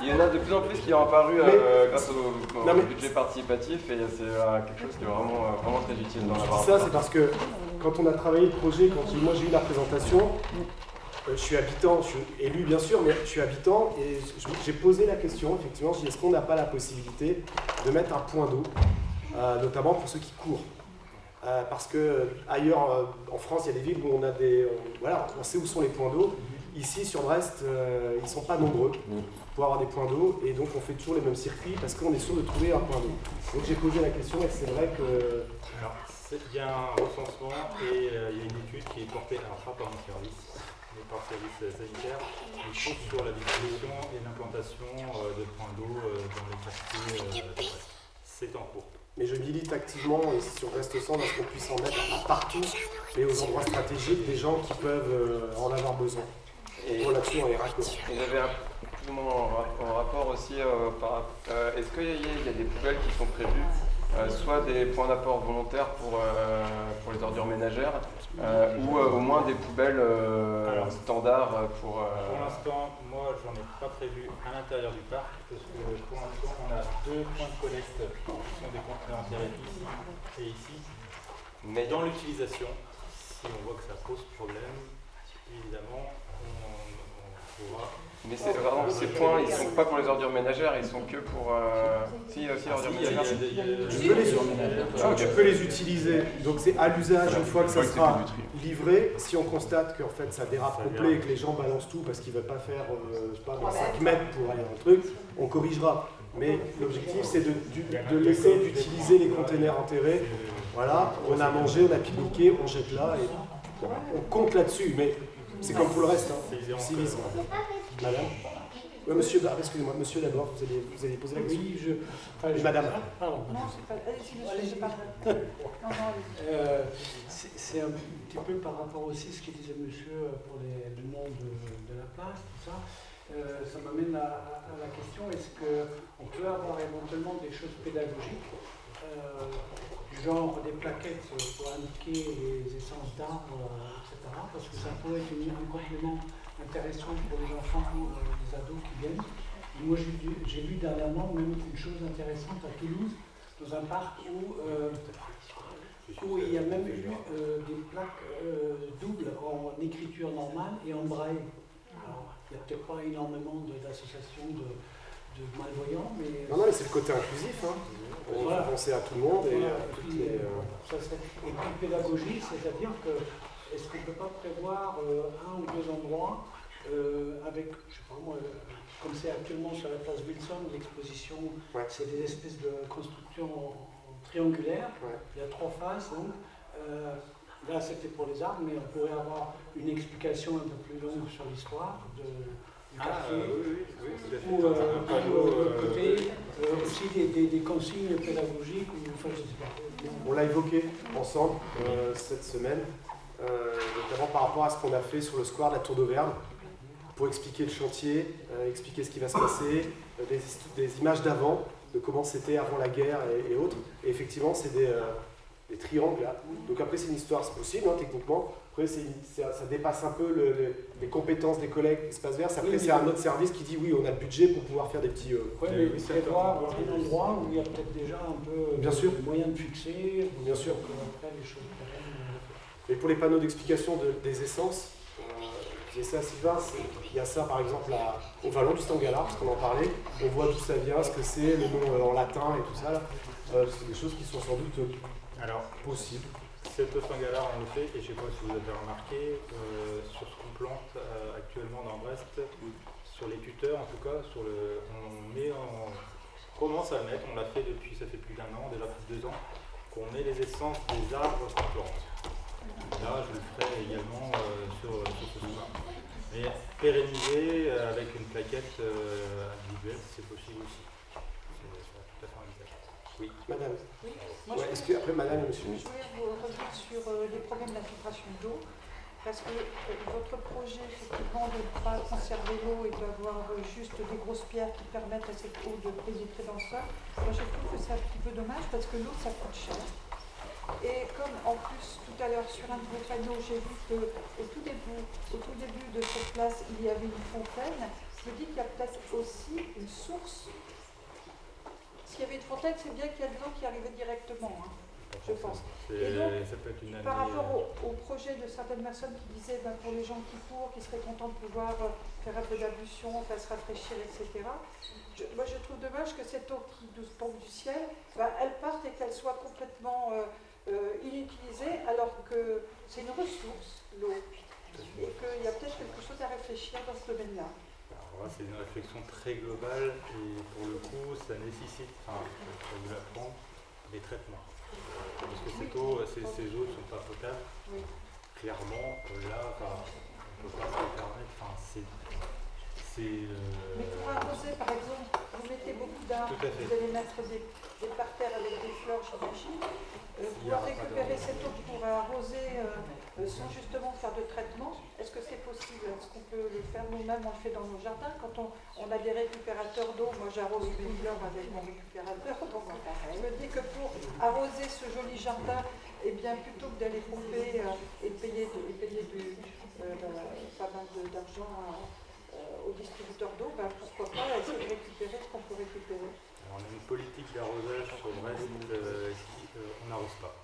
Il y en a de plus en plus qui ont apparu grâce au budget participatif, et c'est quelque chose qui est vraiment très utile dans la barre. Ça, c'est parce que quand on a travaillé le projet, moi j'ai eu la présentation, je suis habitant, je suis élu bien sûr, mais je suis habitant, et j'ai posé la question, effectivement, je dis est-ce qu'on n'a pas la possibilité de mettre un point d'eau notamment pour ceux qui courent. Parce que ailleurs en France, il y a des villes où on a on sait où sont les points d'eau. Ici, sur Brest, ils ne sont pas nombreux pour avoir des points d'eau, et donc on fait toujours les mêmes circuits parce qu'on est sûr de trouver un point d'eau. Donc j'ai posé la question, et c'est vrai que... Alors, il y a un recensement et il y a une étude qui est portée, alors pas par mon service, mais par le service sanitaire, qui porte sur la distribution et l'implantation de points d'eau dans les quartiers. C'est en cours. Mais je milite activement, et sur Brest Centre, parce qu'on puisse en mettre partout, et aux endroits stratégiques, des gens qui peuvent en avoir besoin. Et là-dessus, on est raccord. J'avais plus ou moins en rapport aussi est-ce qu'il y a des poubelles qui sont prévues, soit des points d'apport volontaires pour les ordures ménagères, ou au moins des poubelles standards pour... Pour l'instant, moi, j'en ai pas prévu à l'intérieur du parc, parce que pour l'instant, on a 2 points de collecte qui sont des conteneurs enterrés ici et ici. Mais dans l'utilisation, si on voit que ça pose problème, évidemment, on pourra... Mais ces points, ils ne sont pas pour les ordures ménagères, ils sont que pour... Si, il y a aussi ordures ménagères. Tu peux les utiliser, donc c'est à l'usage une fois que ça sera livré. Si on constate qu'en fait ça dérape complet et que les gens balancent tout parce qu'ils ne veulent pas faire 5 mètres pour aller dans le truc, on corrigera. Mais l'objectif c'est de laisser d'utiliser les containers enterrés. Voilà, on a mangé, on a pique-niqué, on jette là et on compte là-dessus. Mais c'est comme pour le reste, civisme. Madame. Oui, monsieur, excusez-moi, monsieur d'abord, vous allez poser la question. Oui, madame. Pardon. Non, c'est pas. Allez-y, monsieur, je parle. C'est un petit peu par rapport aussi à ce que disait monsieur pour le nom de la place, tout ça. Ça m'amène à la question, est-ce qu'on peut avoir éventuellement des choses pédagogiques, du genre des plaquettes pour indiquer les essences d'arbres, etc. Parce que ça pourrait être un complément intéressant pour les enfants, les ados qui viennent. Et moi, j'ai lu dernièrement même une chose intéressante à Toulouse, dans un parc où il y a même eu des plaques doubles en écriture normale et en braille. Alors, il n'y a peut-être pas énormément d'associations de malvoyants, mais... Non, mais c'est le côté inclusif. On va penser à tout le monde et à toutes les... Et puis pédagogie, c'est-à-dire que est-ce qu'on ne peut pas prévoir un ou 2 endroits avec, je sais pas moi, comme c'est actuellement sur la place Wilson, l'exposition, c'est des espèces de constructions triangulaires, il y a 3 faces, donc là c'était pour les arbres, mais on pourrait avoir une explication un peu plus longue sur l'histoire du quartier, ou de côté, aussi des consignes pédagogiques, enfin je sais pas. On l'a évoqué ensemble cette semaine. Notamment par rapport à ce qu'on a fait sur le square de la Tour d'Auvergne, pour expliquer le chantier, expliquer ce qui va se passer, des images d'avant, de comment c'était avant la guerre et autres. Et effectivement, c'est des triangles là. Donc après, c'est une histoire, c'est possible techniquement. Après, ça dépasse un peu les compétences des collègues Espace Vert. Après, c'est un autre service qui dit oui, on a le budget pour pouvoir faire des petits... Oui, mais il faudrait voir un endroit où il y a peut-être déjà un peu de moyens de fixer. Bien sûr. Après, les choses... Et pour les panneaux d'explication des essences, j'ai ça à Sylvain, il y a ça par exemple au Vallon du Stangala, parce qu'on en parlait, on voit d'où ça vient, ce que c'est, le nom en latin et tout ça. C'est des choses qui sont sans doute possibles. Cette Stangala, on le fait, et je ne sais pas si vous avez remarqué, sur ce qu'on plante actuellement dans Brest, sur les tuteurs en tout cas, on commence à le mettre, on l'a fait depuis, ça fait plus d'1 an, déjà plus de 2 ans, qu'on met les essences des arbres qu'on plante. Là, je le ferai également sur ce soin. Mais pérenniser avec une plaquette individuelle, c'est possible aussi. C'est tout à fait envisageable. Oui, madame. Oui. Est-ce que après madame et monsieur? Je voulais vous revenir sur les problèmes d'infiltration d'eau, parce que votre projet, effectivement, de ne pas conserver l'eau et d'avoir juste des grosses pierres qui permettent à cette eau de pénétrer dans le sol, moi je trouve que c'est un petit peu dommage parce que l'eau, ça coûte cher. Et comme en plus tout à l'heure sur un de vos panneaux, j'ai vu qu'au tout début de cette place, il y avait une fontaine, je me dis qu'il y a peut-être aussi une source. S'il y avait une fontaine, c'est bien qu'il y a de l'eau qui arrivait directement. je pense. Et donc, ça peut être une année. Par rapport au projet de certaines personnes qui disaient pour les gens qui courent, qui seraient contents de pouvoir faire un peu d'ablution, faire se rafraîchir, etc. Moi, je trouve dommage que cette eau qui nous tombe du ciel, elle parte et qu'elle soit complètement inutilisée, alors que c'est une ressource, l'eau, et qu'il y a peut-être quelque chose à réfléchir dans ce domaine-là. C'est une réflexion très globale et pour le coup, ça nécessite, je vous l'apprends, des traitements. Parce que cette eau, ces eaux ne sont pas potables. Oui. Clairement, là, on ne peut pas se permettre. Mais pour arroser, par exemple, vous mettez beaucoup d'arbres, vous allez mettre des parterres avec des fleurs, j'imagine. Pouvoir récupérer cette eau pour arroser sans justement faire de traitement, est-ce que c'est possible? Est-ce qu'on peut le faire nous-mêmes? On le fait dans nos jardins. Quand on a des récupérateurs d'eau, moi j'arrose mes fleurs avec mon récupérateur. Donc je me dis que pour arroser ce joli jardin, eh bien, plutôt que d'aller pomper et payer pas mal d'argent aux distributeurs d'eau, pourquoi pas essayer de récupérer ce qu'on peut récupérer. Alors, on a une politique d'arrosage sur Brest on n'arrose pas.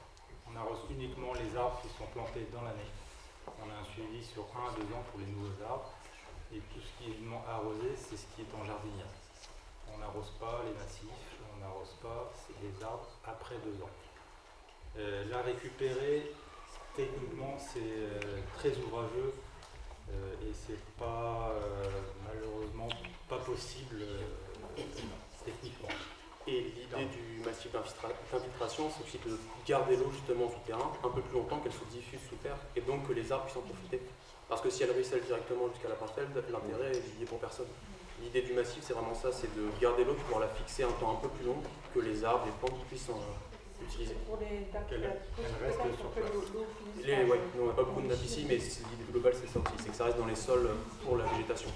On arrose uniquement les arbres qui sont plantés dans l'année. On a un suivi sur 1 à 2 ans pour les nouveaux arbres. Et tout ce qui est arrosé, c'est ce qui est en jardinière. On n'arrose pas les massifs, on n'arrose pas les arbres après 2 ans. La récupérer, techniquement, c'est très ouvrageux. Et c'est pas malheureusement pas possible techniquement. Et l'idée du massif d'infiltration, c'est aussi de garder l'eau justement sous terrain un peu plus longtemps, qu'elle se diffuse sous terre, et donc que les arbres puissent en profiter. Parce que si elle ruisselle directement jusqu'à la parcelle, l'intérêt est lié pour personne. L'idée du massif, c'est vraiment ça, c'est de garder l'eau pour pouvoir la fixer un temps un peu plus long, que les arbres, les plantes puissent en utiliser. Pour les qu'elle reste sur place. On n'a pas beaucoup de nappes ici, mais l'idée globale, c'est ça aussi, c'est que ça reste dans les sols pour la végétation.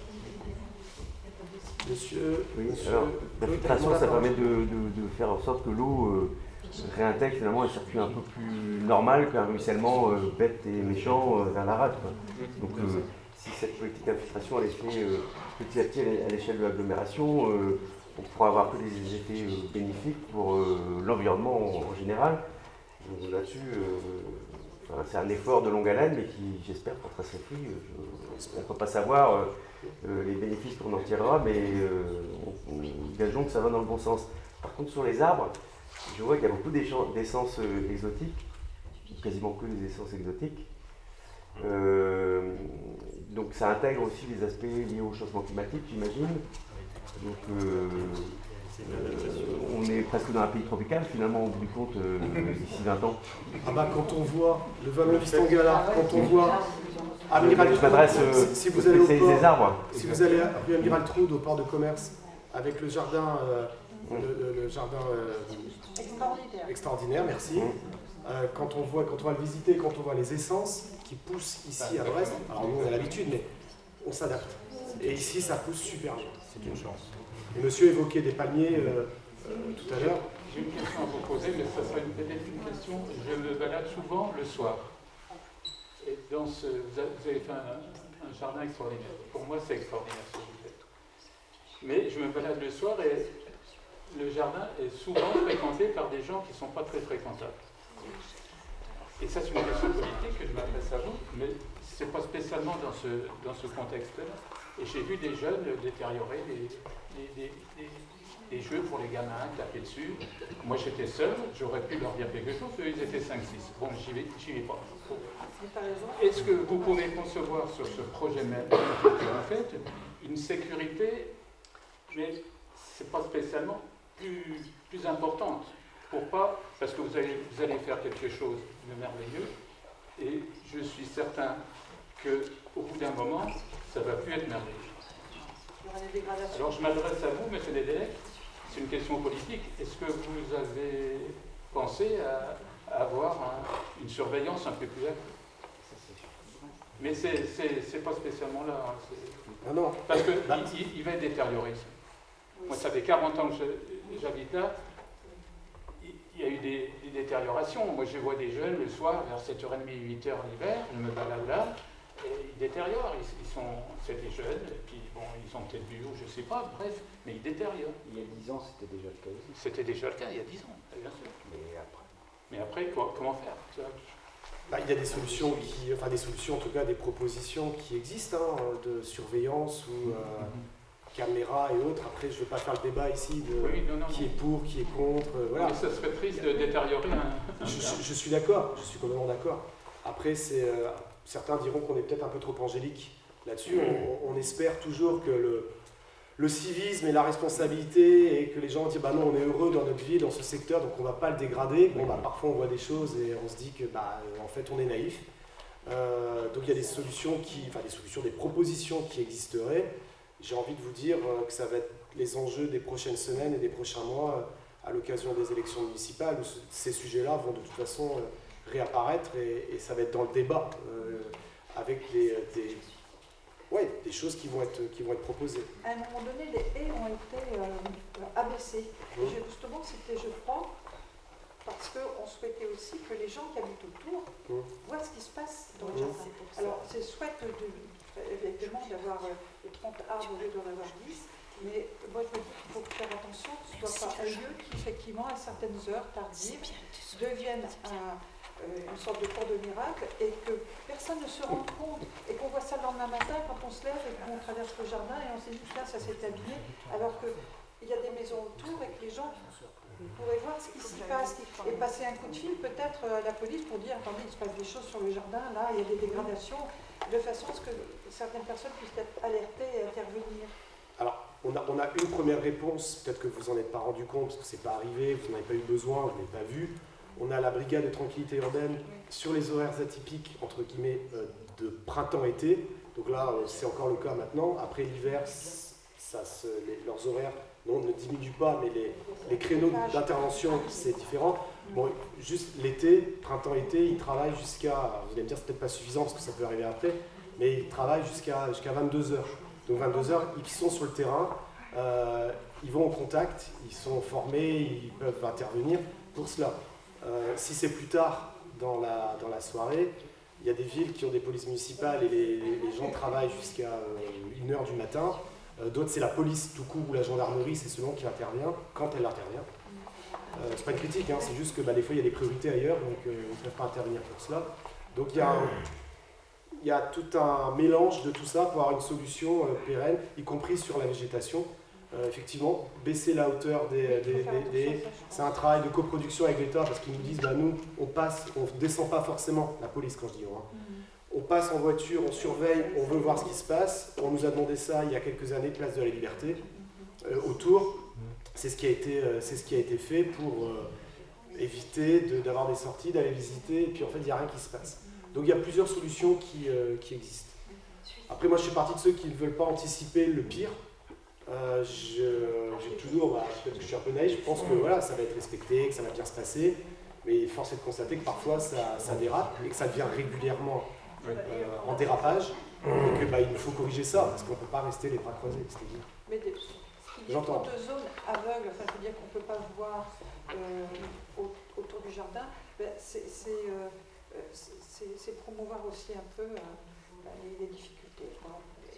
Monsieur, alors, l'infiltration, ça permet de faire en sorte que l'eau réintègre finalement un circuit un peu plus normal qu'un ruissellement bête et méchant vers la rade. Donc, si cette politique d'infiltration elle est faite petit à petit à l'échelle de l'agglomération, on pourra avoir que des effets bénéfiques pour l'environnement en général. Là-dessus, c'est un effort de longue haleine, mais qui, j'espère, portera ses fruits. On ne peut pas savoir les bénéfices qu'on en tirera, mais gageons que ça va dans le bon sens. Par contre, sur les arbres, je vois qu'il y a beaucoup d'essences exotiques, quasiment que des essences exotiques. Donc ça intègre aussi les aspects liés au changement climatique, j'imagine. Donc on est presque dans un pays tropical finalement au bout du compte d'ici 20 ans. Quand on voit le vallon Pistangala, quand on voit Amiral Troude, si vous allez si vous allez à rue Amiral Troude au port de commerce avec le jardin, le jardin extraordinaire, merci. Quand on va le visiter, quand on voit les essences qui poussent ici à Brest, alors nous on a l'habitude, mais on s'adapte. Et ici ça pousse super bien. C'est une chance. Et monsieur évoquait des palmiers tout à l'heure. J'ai une question à vous poser, mais ça sera peut-être une question. Je me balade souvent le soir. Et vous avez fait un jardin extraordinaire. Pour moi, c'est extraordinaire ce que vous faites. Mais je me balade le soir et le jardin est souvent fréquenté par des gens qui ne sont pas très fréquentables. Et ça, c'est une question politique que je m'adresse à vous, mais ce n'est pas spécialement dans ce contexte-là. Et j'ai vu des jeunes détériorer des jeux pour les gamins, taper dessus. Moi, j'étais seul, j'aurais pu leur dire quelque chose, eux, ils étaient 5-6. Bon, j'y vais pas. Est-ce que vous pouvez concevoir sur ce projet même que vous faites une sécurité, mais ce n'est pas spécialement plus importante, parce que vous allez faire quelque chose de merveilleux, et je suis certain qu'au bout d'un moment, ça ne va plus être merveilleux. Alors je m'adresse à vous, monsieur Lédélec, c'est une question politique. Est-ce que vous avez pensé à avoir une surveillance un peu plus accrue? Mais c'est pas spécialement là. Ah non. Parce qu'il va être détérioré. Moi, ça fait 40 ans que j'habite là. Il y a eu des détériorations. Moi, je vois des jeunes le soir, vers 7h30, 8h l'hiver, je me balade là, et ils détériorent. C'est des jeunes, et puis bon, ils sont peut-être bio, je ne sais pas, bref, mais ils détériorent. Il y a 10 ans, c'était déjà le cas aussi. C'était déjà le cas, il y a 10 ans, bien sûr. Mais après. Mais après, comment faire? Il y a des solutions en tout cas des propositions qui existent, hein, de surveillance ou caméras et autres. Après, je ne veux pas faire le débat ici de qui est pour, qui est contre. Voilà. Mais ça serait triste de détériorer Je suis d'accord, je suis complètement d'accord. Après, certains diront qu'on est peut-être un peu trop angélique là-dessus. On espère toujours que le civisme et la responsabilité et que les gens disent bah non, on est heureux dans notre vie, dans ce secteur, donc on ne va pas le dégrader. Bon, parfois on voit des choses et on se dit que en fait on est naïf. Donc il y a des propositions qui existeraient. J'ai envie de vous dire que ça va être les enjeux des prochaines semaines et des prochains mois à l'occasion des élections municipales où ces sujets-là vont de toute façon réapparaître et ça va être dans le débat avec des choses qui vont être proposées. À un moment donné, les haies ont été abaissées. Et justement, c'était, je crois, parce qu'on souhaitait aussi que les gens qui habitent autour voient ce qui se passe dans le jardin. Alors, c'est chouette, évidemment, d'avoir 30 arbres au lieu d'en avoir 10, mais moi, je me dis qu'il faut faire attention que ce ne soit pas un lieu qui, effectivement, à certaines heures tardives, devienne une sorte de cours de miracle et que personne ne se rende compte et qu'on voit ça le lendemain matin quand on se lève et qu'on traverse le jardin et on s'est dit que là ça s'est abîmé alors qu'il y a des maisons autour et que les gens pourraient voir ce qui s'y passe et passer un coup de fil peut-être à la police pour dire attendez il se passe des choses sur le jardin, là il y a des dégradations de façon à ce que certaines personnes puissent être alertées et intervenir. Alors on a une première réponse, peut-être que vous en êtes pas rendu compte parce que c'est pas arrivé, vous n'en avez pas eu besoin, vous n'avez pas vu. On a la brigade de tranquillité urbaine sur les horaires atypiques, entre guillemets, de printemps-été. Donc là, c'est encore le cas maintenant. Après l'hiver, leurs horaires ne diminuent pas, mais les créneaux d'intervention, c'est différent. Bon, juste l'été, printemps-été, ils travaillent jusqu'à, vous allez me dire, c'est peut-être pas suffisant parce que ça peut arriver après, mais ils travaillent jusqu'à 22h. Donc 22h, ils sont sur le terrain, ils vont au contact, ils sont formés, ils peuvent intervenir pour cela. Si c'est plus tard dans la soirée, il y a des villes qui ont des polices municipales et les gens travaillent jusqu'à 1h du matin. D'autres, c'est la police tout court ou la gendarmerie, c'est selon qui intervient, quand elle intervient. C'est pas une critique, hein, c'est juste que des fois il y a des priorités ailleurs, donc ils ne peuvent pas intervenir pour cela. Donc il y a tout un mélange de tout ça pour avoir une solution pérenne, y compris sur la végétation. Effectivement, baisser la hauteur c'est un travail de coproduction avec l'État parce qu'ils nous disent nous on ne descend pas forcément, la police quand je dis on passe en voiture, on surveille, on veut voir ce qui se passe. On nous a demandé ça il y a quelques années, place de la Liberté, autour. C'est ce qui a été fait pour éviter d'avoir des sorties, d'aller visiter, et puis en fait il n'y a rien qui se passe. Donc il y a plusieurs solutions qui existent. Après moi je suis partie de ceux qui ne veulent pas anticiper le pire. J'ai toujours, peut-être que je suis un peu naïf, je pense que voilà, ça va être respecté, que ça va bien se passer, mais force est de constater que parfois ça dérape et que ça devient régulièrement en dérapage et qu'il nous faut corriger ça parce qu'on ne peut pas rester les bras croisés. Mais ce qui est trop de zones aveugles, enfin je veux dire qu'on ne peut pas voir autour du jardin, c'est promouvoir aussi un peu les difficultés.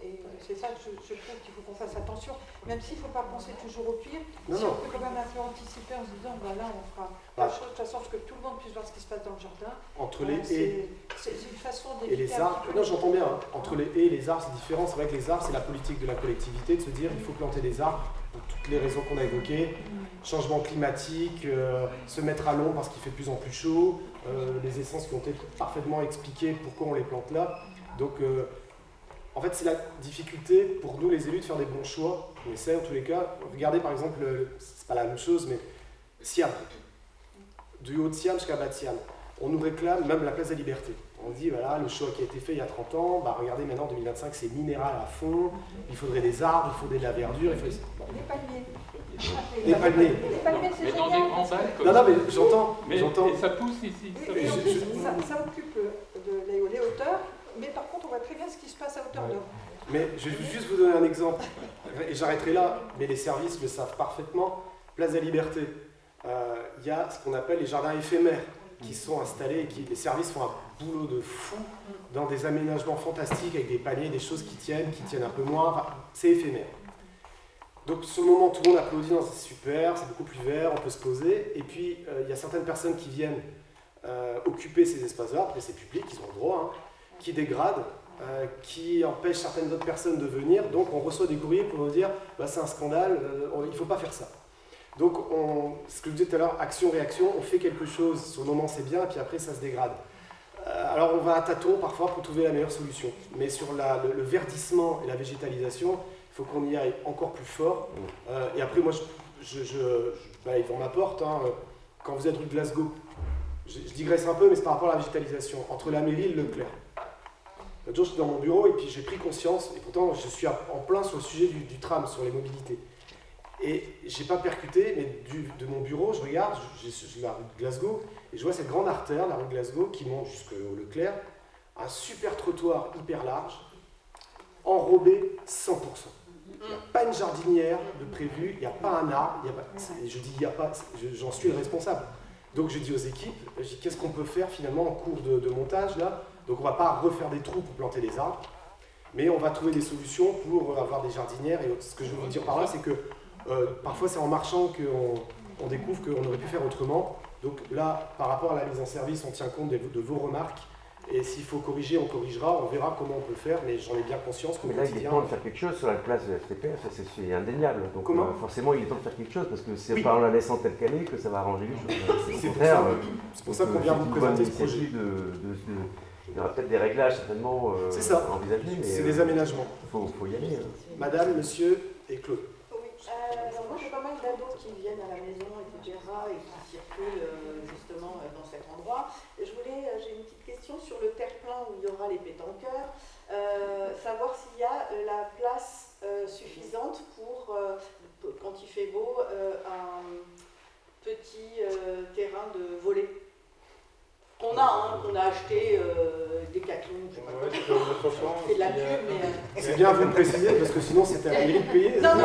Et c'est ça que je trouve qu'il faut qu'on fasse attention, même s'il ne faut pas penser toujours au pire. On peut quand même un peu anticiper en se disant, là on fera la chose de toute façon, que tout le monde puisse voir ce qui se passe dans le jardin. Entre les haies c'est une façon et les arbres, non j'entends bien, hein. Entre les haies et les arbres c'est différent, c'est vrai que les arbres c'est la politique de la collectivité, de se dire il faut planter des arbres pour toutes les raisons qu'on a évoquées, changement climatique, se mettre à l'ombre parce qu'il fait de plus en plus chaud, les essences qui ont été parfaitement expliquées pourquoi on les plante là. Donc en fait, c'est la difficulté pour nous, les élus, de faire des bons choix. On essaie en tous les cas. Regardez par exemple, c'est pas la même chose, mais Siam. Du haut de Siam jusqu'à bas de Siam. On nous réclame même la place de la Liberté. On dit, voilà, le choix qui a été fait il y a 30 ans, regardez maintenant, en 2025, c'est minéral à fond, il faudrait des arbres, il faudrait de la verdure, il faudrait... Des palmiers. Des palmiers. Les palmiers, c'est mais dans des grands bacs comme non, mais j'entends. Et ça pousse ici. Ça occupe les hauteurs. Mais par contre, on voit très bien ce qui se passe à hauteur d'homme. Mais je vais juste vous donner un exemple, et j'arrêterai là, mais les services le savent parfaitement. Place de la Liberté, il y a ce qu'on appelle les jardins éphémères qui sont installés, et les services font un boulot de fou dans des aménagements fantastiques avec des paliers, des choses qui tiennent un peu moins, c'est éphémère. Donc sur le moment, tout le monde applaudit, non, c'est super, c'est beaucoup plus vert, on peut se poser. Et puis, il y a certaines personnes qui viennent occuper ces espaces verts, et c'est public, ils ont le droit, hein, qui dégradent, qui empêchent certaines autres personnes de venir. Donc on reçoit des courriers pour nous dire bah, c'est un scandale, il ne faut pas faire ça. Donc ce que je disais tout à l'heure, action-réaction, on fait quelque chose, sur le moment c'est bien, et puis après ça se dégrade. Alors on va à tâtons parfois pour trouver la meilleure solution. Mais sur le verdissement et la végétalisation, il faut qu'on y aille encore plus fort. Et après moi, bah, ils vont ma porte, hein, quand vous êtes rue de Glasgow, je digresse un peu, mais c'est par rapport à la végétalisation, entre la mairie et le Leclerc. L'autre jour, je suis dans mon bureau et puis j'ai pris conscience, et pourtant je suis en plein sur le sujet du tram, sur les mobilités. Et j'ai pas percuté, mais de mon bureau, je regarde, j'ai la rue de Glasgow, et je vois cette grande artère, la rue de Glasgow, qui monte jusqu'au Leclerc, un super trottoir hyper large, enrobé 100%. Il n'y a pas une jardinière de prévu, il n'y a pas un arbre, je dis il n'y a pas, j'en suis le responsable. Donc je dis aux équipes, qu'est-ce qu'on peut faire finalement en cours de montage là? Donc on ne va pas refaire des trous pour planter des arbres, mais on va trouver des solutions pour avoir des jardinières. Et ce que je veux vous dire par là, c'est que parfois c'est en marchant qu'on découvre qu'on aurait pu faire autrement. Donc là, par rapport à la mise en service, on tient compte de vos remarques. Et s'il faut corriger, on corrigera, on verra comment on peut le faire, mais j'en ai bien conscience qu'au quotidien... Mais là, il est temps de faire quelque chose sur la place de la FTP, c'est indéniable. Donc forcément, il est temps de faire quelque chose, parce que c'est pas en la laissant telle qu'elle est que ça va arranger les choses. C'est pour ça qu'on vient vous présenter ce projet. Il y aura peut-être des réglages certainement envisagés, mais c'est des aménagements. Il faut y aller. Madame, monsieur et Claude. Alors moi j'ai pas mal d'ados qui viennent à la maison, etc. et qui circulent justement dans cet endroit. J'ai une petite question sur le terre-plein où il y aura les pétanqueurs. Savoir s'il y a la place suffisante pour, quand il fait beau, un petit terrain de volley. Qu'on a acheté Decathlon, je sais pas quoi. C'est de la pub, mais... C'est bien, vous me précisez, parce que sinon c'était à la mairie de payer. Non, on en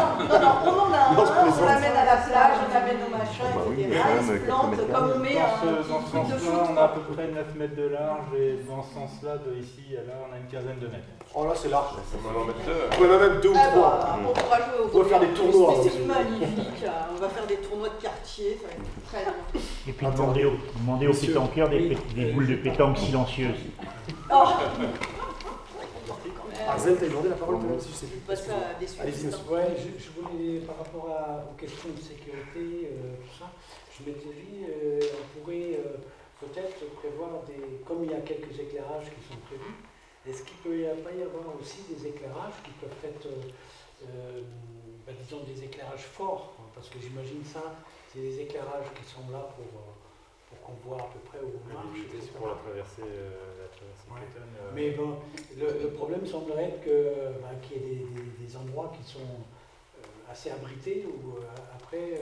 a un, on l'amène à la plage, on l'amène au machin, etc. Il se plante, comme on met un truc de foot. On a à peu près 9 mètres de large, et dans ce sens-là, de ici à là, on a une quinzaine de mètres. Oh là, c'est large. On va en mettre deux. On peut même 2 ou 3. On pourra jouer au volley. On va faire des tournois. C'est magnifique, on va faire des tournois de quartier, ça va être très bien. Et puis demander aux pétanqueurs des boules de pétanque silencieuses. Arzel, t'as demandé la parole quand même, si je sais plus. Allez-y, monsieur. Ouais, je voulais, par rapport aux questions de sécurité, tout ça, je m'étais dit, on pourrait peut-être prévoir comme il y a quelques éclairages qui sont prévus, est-ce qu'il ne peut pas y avoir aussi des éclairages qui peuvent être, disons, des éclairages forts, parce que j'imagine ça, c'est des éclairages qui sont là pour qu'on voit à peu près où on marche. C'est pour la traversée piétonne. Mais bon, le problème semblerait être qu'il y ait des endroits qui sont assez abrités où après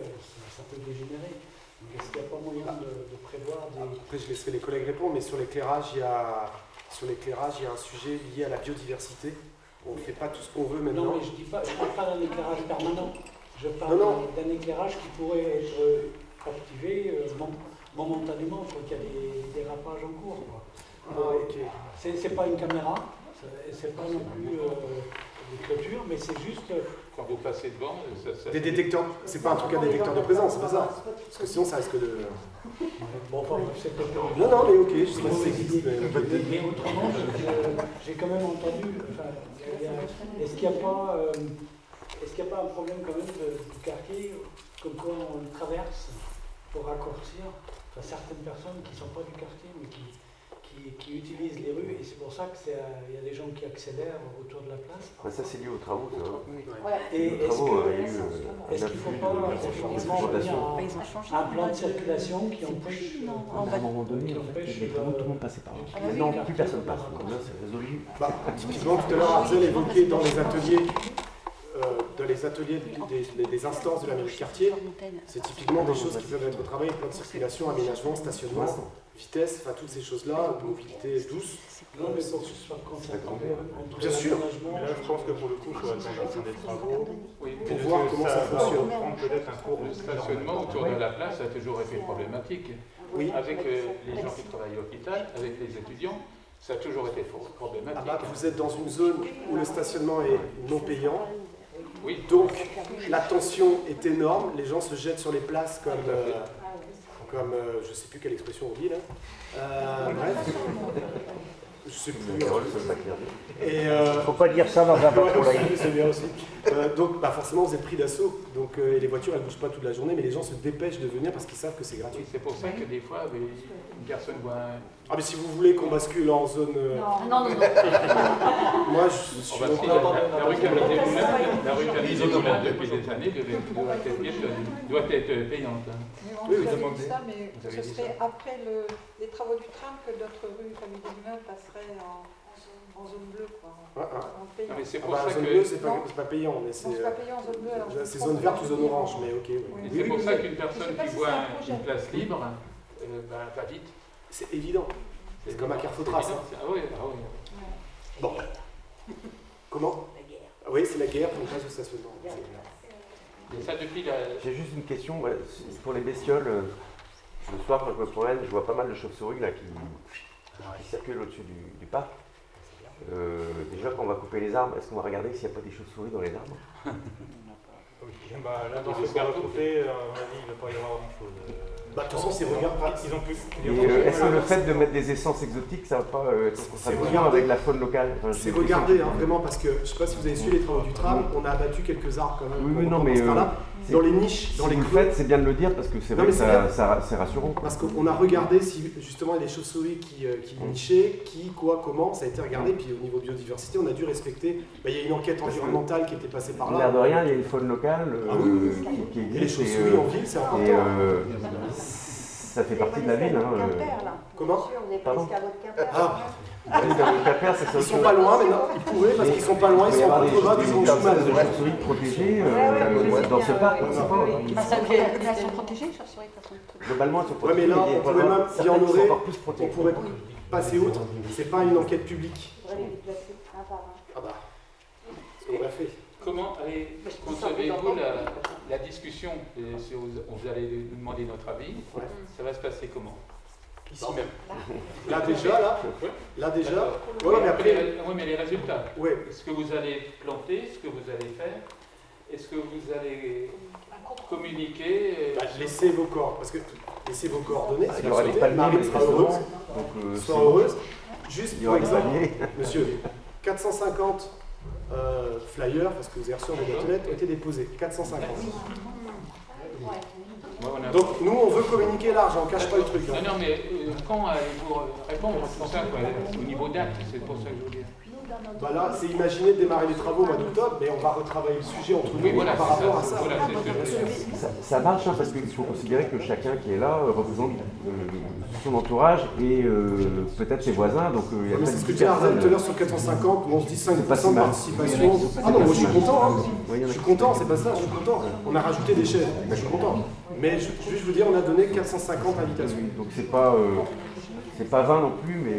ça peut dégénérer. Donc est-ce qu'il n'y a pas moyen de prévoir des... Après je laisserai les collègues répondre, mais sur l'éclairage, il y a un sujet lié à la biodiversité. On ne fait pas tout ce qu'on veut maintenant. Non, mais je ne parle pas d'un éclairage permanent. Je parle d'un éclairage qui pourrait être activé momentanément quand il y a des dérapages en cours. Okay. C'est pas une caméra, c'est pas non plus des clôtures, mais c'est juste... Quand vous passez devant, des détecteurs, c'est pas un truc à détecteur de présence, c'est pas ça. Parce que sinon ça risque de... Bon, enfin, c'est peut-être... Non, mais ok, je sais pas si ça existe. Mais autrement, j'ai quand même entendu... Est-ce qu'il n'y a pas un problème quand même du quartier, comme quoi on le traverse pour raccourcir certaines personnes qui ne sont pas du quartier, mais qui utilisent les rues, et c'est pour ça qu'il y a des gens qui accélèrent autour de la place. Ça, c'est lié aux travaux, ça. Et est-ce qu'il ne faut pas effectivement revenir à un plan de circulation qui empêche... À un moment donné, les travaux, tout le monde passait par là. Maintenant, plus personne passe. Donc là, c'est résolu. Typiquement, tout à l'heure, Arzel évoquait dans les ateliers des instances de la mairie de quartier, c'est typiquement des choses qui peuvent être travaillées, plan de circulation, aménagement, stationnement, vitesse, enfin toutes ces choses-là, mobilité douce. Non, mais pour que ce soit concerté. Bien sûr. Mais là, je pense que pour le coup, il faut attendre la fin des travaux pour voir comment ça fonctionne. Peut-être un cours de stationnement autour de la place a toujours été problématique. Oui. Avec les gens qui travaillent à l'hôpital, avec les étudiants, ça a toujours été problématique. Vous êtes dans une zone où le stationnement est non payant. Oui. Donc la tension est énorme, les gens se jettent sur les places comme je ne sais plus quelle expression on dit là. Bref. Je sais plus. Il ne faut pas dire ça dans un patrouille. C'est bien aussi. Donc forcément vous êtes pris d'assaut. Donc et les voitures elles ne bougent pas toute la journée, mais les gens se dépêchent de venir parce qu'ils savent que c'est gratuit. C'est pour ça que des fois une personne voit. Ah mais si vous voulez qu'on bascule en zone. Non. Moi je suis. La rue Camille des Moulins depuis des années doit être payante. Oui, vous avez dit ça, mais ce serait après les travaux du tram que notre rue Camille des Moulins passerait en zone bleue, quoi. En payant. Mais c'est pour ça zone que bleue, c'est pas payant, mais c'est. Non, c'est pas payant en zone bleue. C'est zone verte ou zone orange, mais ok. Oui. C'est pour ça qu'une personne qui voit une place libre va vite. C'est évident. C'est comme un Carrefour Trace. Ah oui. Bon. Comment? La guerre. Oui, c'est la guerre, donc passe au stationnement. J'ai juste une question. Pour les bestioles, le soir, quand je me promène, je vois pas mal de chauves-souris là, qui circulent au-dessus du parc. Déjà, quand on va couper les arbres, est-ce qu'on va regarder s'il n'y a pas des chauves-souris dans les arbres? Là, dans ce cas recouper, à mon avis, il ne va pas y avoir grand-chose. De toute façon, c'est regardé. Est-ce que le fait de mettre des essences exotiques, ça va pas être en contradiction avec la faune locale? C'est regardé, vraiment, parce que je ne sais pas si vous avez suivi les travaux du tram, on a abattu quelques arbres quand même. Oui, non, mais dans les niches, dans les creux. Si vous le faites, c'est bien de le dire parce que c'est vrai que c'est rassurant. Parce qu'on a regardé si justement les chauves-souris qui nichaient, comment, ça a été regardé. Puis au niveau biodiversité, on a dû respecter. Il y a une enquête environnementale qui était passée par là. L'air de rien, il y a une faune locale qui existe. Et les chauves-souris en ville, c'est important. Ça fait partie de la ville. Comment? Pardon? Ils sont pas loin maintenant, ils pourraient parce qu'ils sont pas loin, ils sont en contrebas du Grand Chemin. Des chauves-souris protégées dans ce parc, on ne sait pas. Elles sont protégées, les chauves-souris? Globalement, elles sont protégées. Oui, mais là, on pourrait même, s'il y en aurait, on pourrait passer outre. C'est pas une enquête publique. On pourrait les déplacer un par un. Ah bah, ce qu'on a fait. Comment concevez-vous la discussion? Si vous allez nous demander notre avis, ça va se passer comment? Ici même. Là déjà. Oui, mais les résultats. Est-ce que vous allez planter? Est-ce que vous allez faire? Est-ce que vous allez communiquer? Laissez vos coordonnées, parce que laissez vos coordonnées. Il y aura des palmiers, Marine sera heureuse. Soit heureuse. Juste pour exemple, monsieur, 450 flyers, parce que vous avez reçu en boîte aux lettres, ont été déposés. 450. Donc nous, on veut communiquer large, on ne cache pas le truc. Non, mais quand allez-vous répondre? C'est ça, au niveau date, c'est pour ça que je veux dire. Là, c'est imaginer de démarrer les travaux au mois d'octobre, mais on va retravailler le sujet entre nous par rapport à ça. Ça marche, parce qu'il faut considérer que chacun qui est là représente son entourage et peut-être ses voisins. Donc, c'est ce que disait Arzel tout à l'heure sur 450, on se dit 5% de participation. Ah non, moi je suis content. Je suis content, c'est pas ça, je suis content. On a rajouté des chaises, je suis content. Mais juste vous dire, on a donné 450 invitations. Donc c'est pas 20 non plus, mais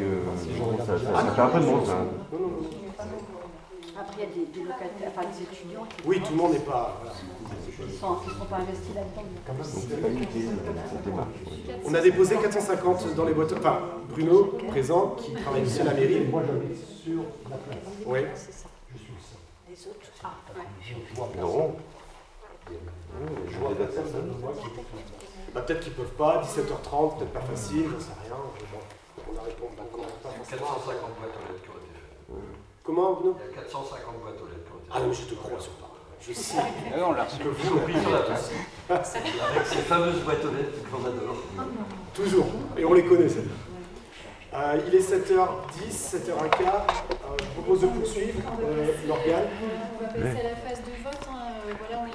ça fait un peu de monde. Après, il y a des locataires, enfin des étudiants qui... Oui, tout le monde n'est pas... Ils ne sont pas investis là-dedans. On a déposé 450 dans les boîtes... Enfin, Bruno, présent, qui travaille aussi à la mairie. Moi, j'habite sur la place. Oui. Je suis ça. Les autres, Non. Je vois personne. Peut-être qu'ils ne peuvent pas, 17h30, peut-être pas facile, j'en sais rien. On a répondu d'accord. 450 boîtes aux lettres qui ont été faites. Comment, Bruno? Il y a 450 boîtes aux lettres qui ont été faites. Ah non, mais je te crois sur parole. Je sais. On l'a reçu. Avec ces fameuses boîtes aux lettres qu'on adore. Toujours. Et on les connaît, celles-là. Il est 7h10, 7h15. Je propose de poursuivre. L'organe. On va passer à la phase de vote. Voilà, on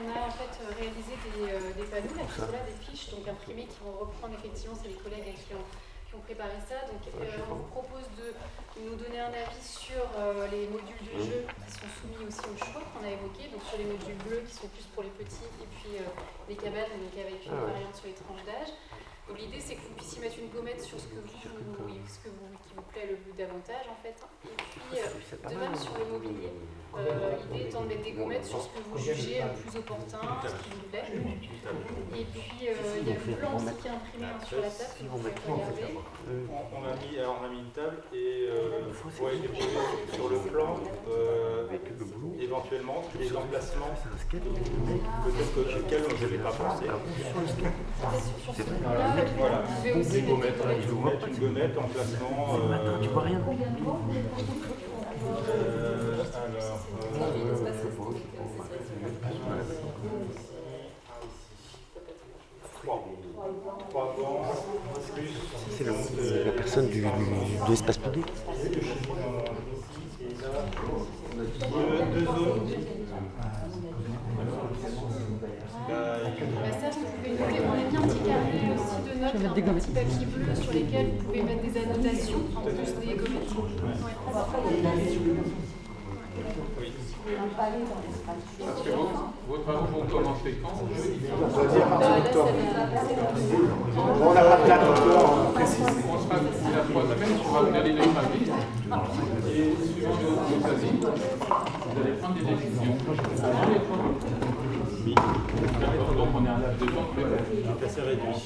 a en fait réalisé des panneaux, là, qui sont là, des fiches donc imprimées qui vont reprendre effectivement, c'est les collègues qui ont préparé ça. Donc on vous propose de nous donner un avis sur les modules de jeu qui sont soumis aussi au choix qu'on a évoqué, donc sur les modules bleus qui sont plus pour les petits et puis les cabanes donc avec une variante sur les tranches d'âge. Donc l'idée c'est que vous puissiez mettre une gommette sur ce qui vous plaît le plus davantage en fait. Et puis de même sur le mobilier. L'idée étant de mettre des gommettes sur ce que vous jugez plus opportun, ce qui vous plaît. Et puis il y a le plan aussi qui est imprimé sur la table que vous pouvez regarder. On a mis une table et sur le plan, éventuellement, les emplacements peut-être auxquels on n'avait pas pensé. Voilà, des gommettes, une gommette, emplacement. Tu vois rien. C'est la personne de l'espace public. Deux zones. Ça, vous pouvez noter, on a mis un petit carnet aussi de notes, un petit papier bleu sur lesquels vous pouvez mettre des annotations en plus des gommettes. Parce que vos travaux vont commencer quand? On n'a pas de date encore précise. On sera d'ici la 3 semaines sur un les deux familles. Et suivant vos avis, vous allez prendre des décisions. Donc on est à l'âge de temps, mais c'est assez réduit.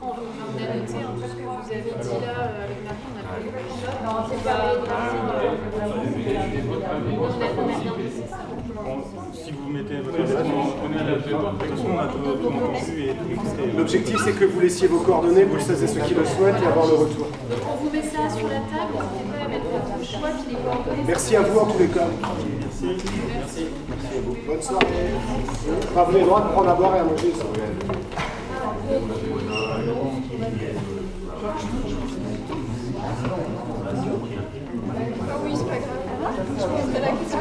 On a noté tout ce que vous avez dit là avec Marie, on a pris beaucoup de notes. Si vous mettez votre question, on est à la de toute façon, on a tout entendu et tout extrait. L'objectif, c'est que vous laissiez vos coordonnées pour celles et ceux qui le souhaitent et avoir le retour. On vous met ça sur la table, n'hésitez pas à mettre votre choix puis les coordonnées. Merci à vous en tous les cas. Merci. Merci à vous. Bonne soirée. Enfin, vous avez le droit de prendre à boire et à manger. Oui, c'est pas grave. Je poserai la question.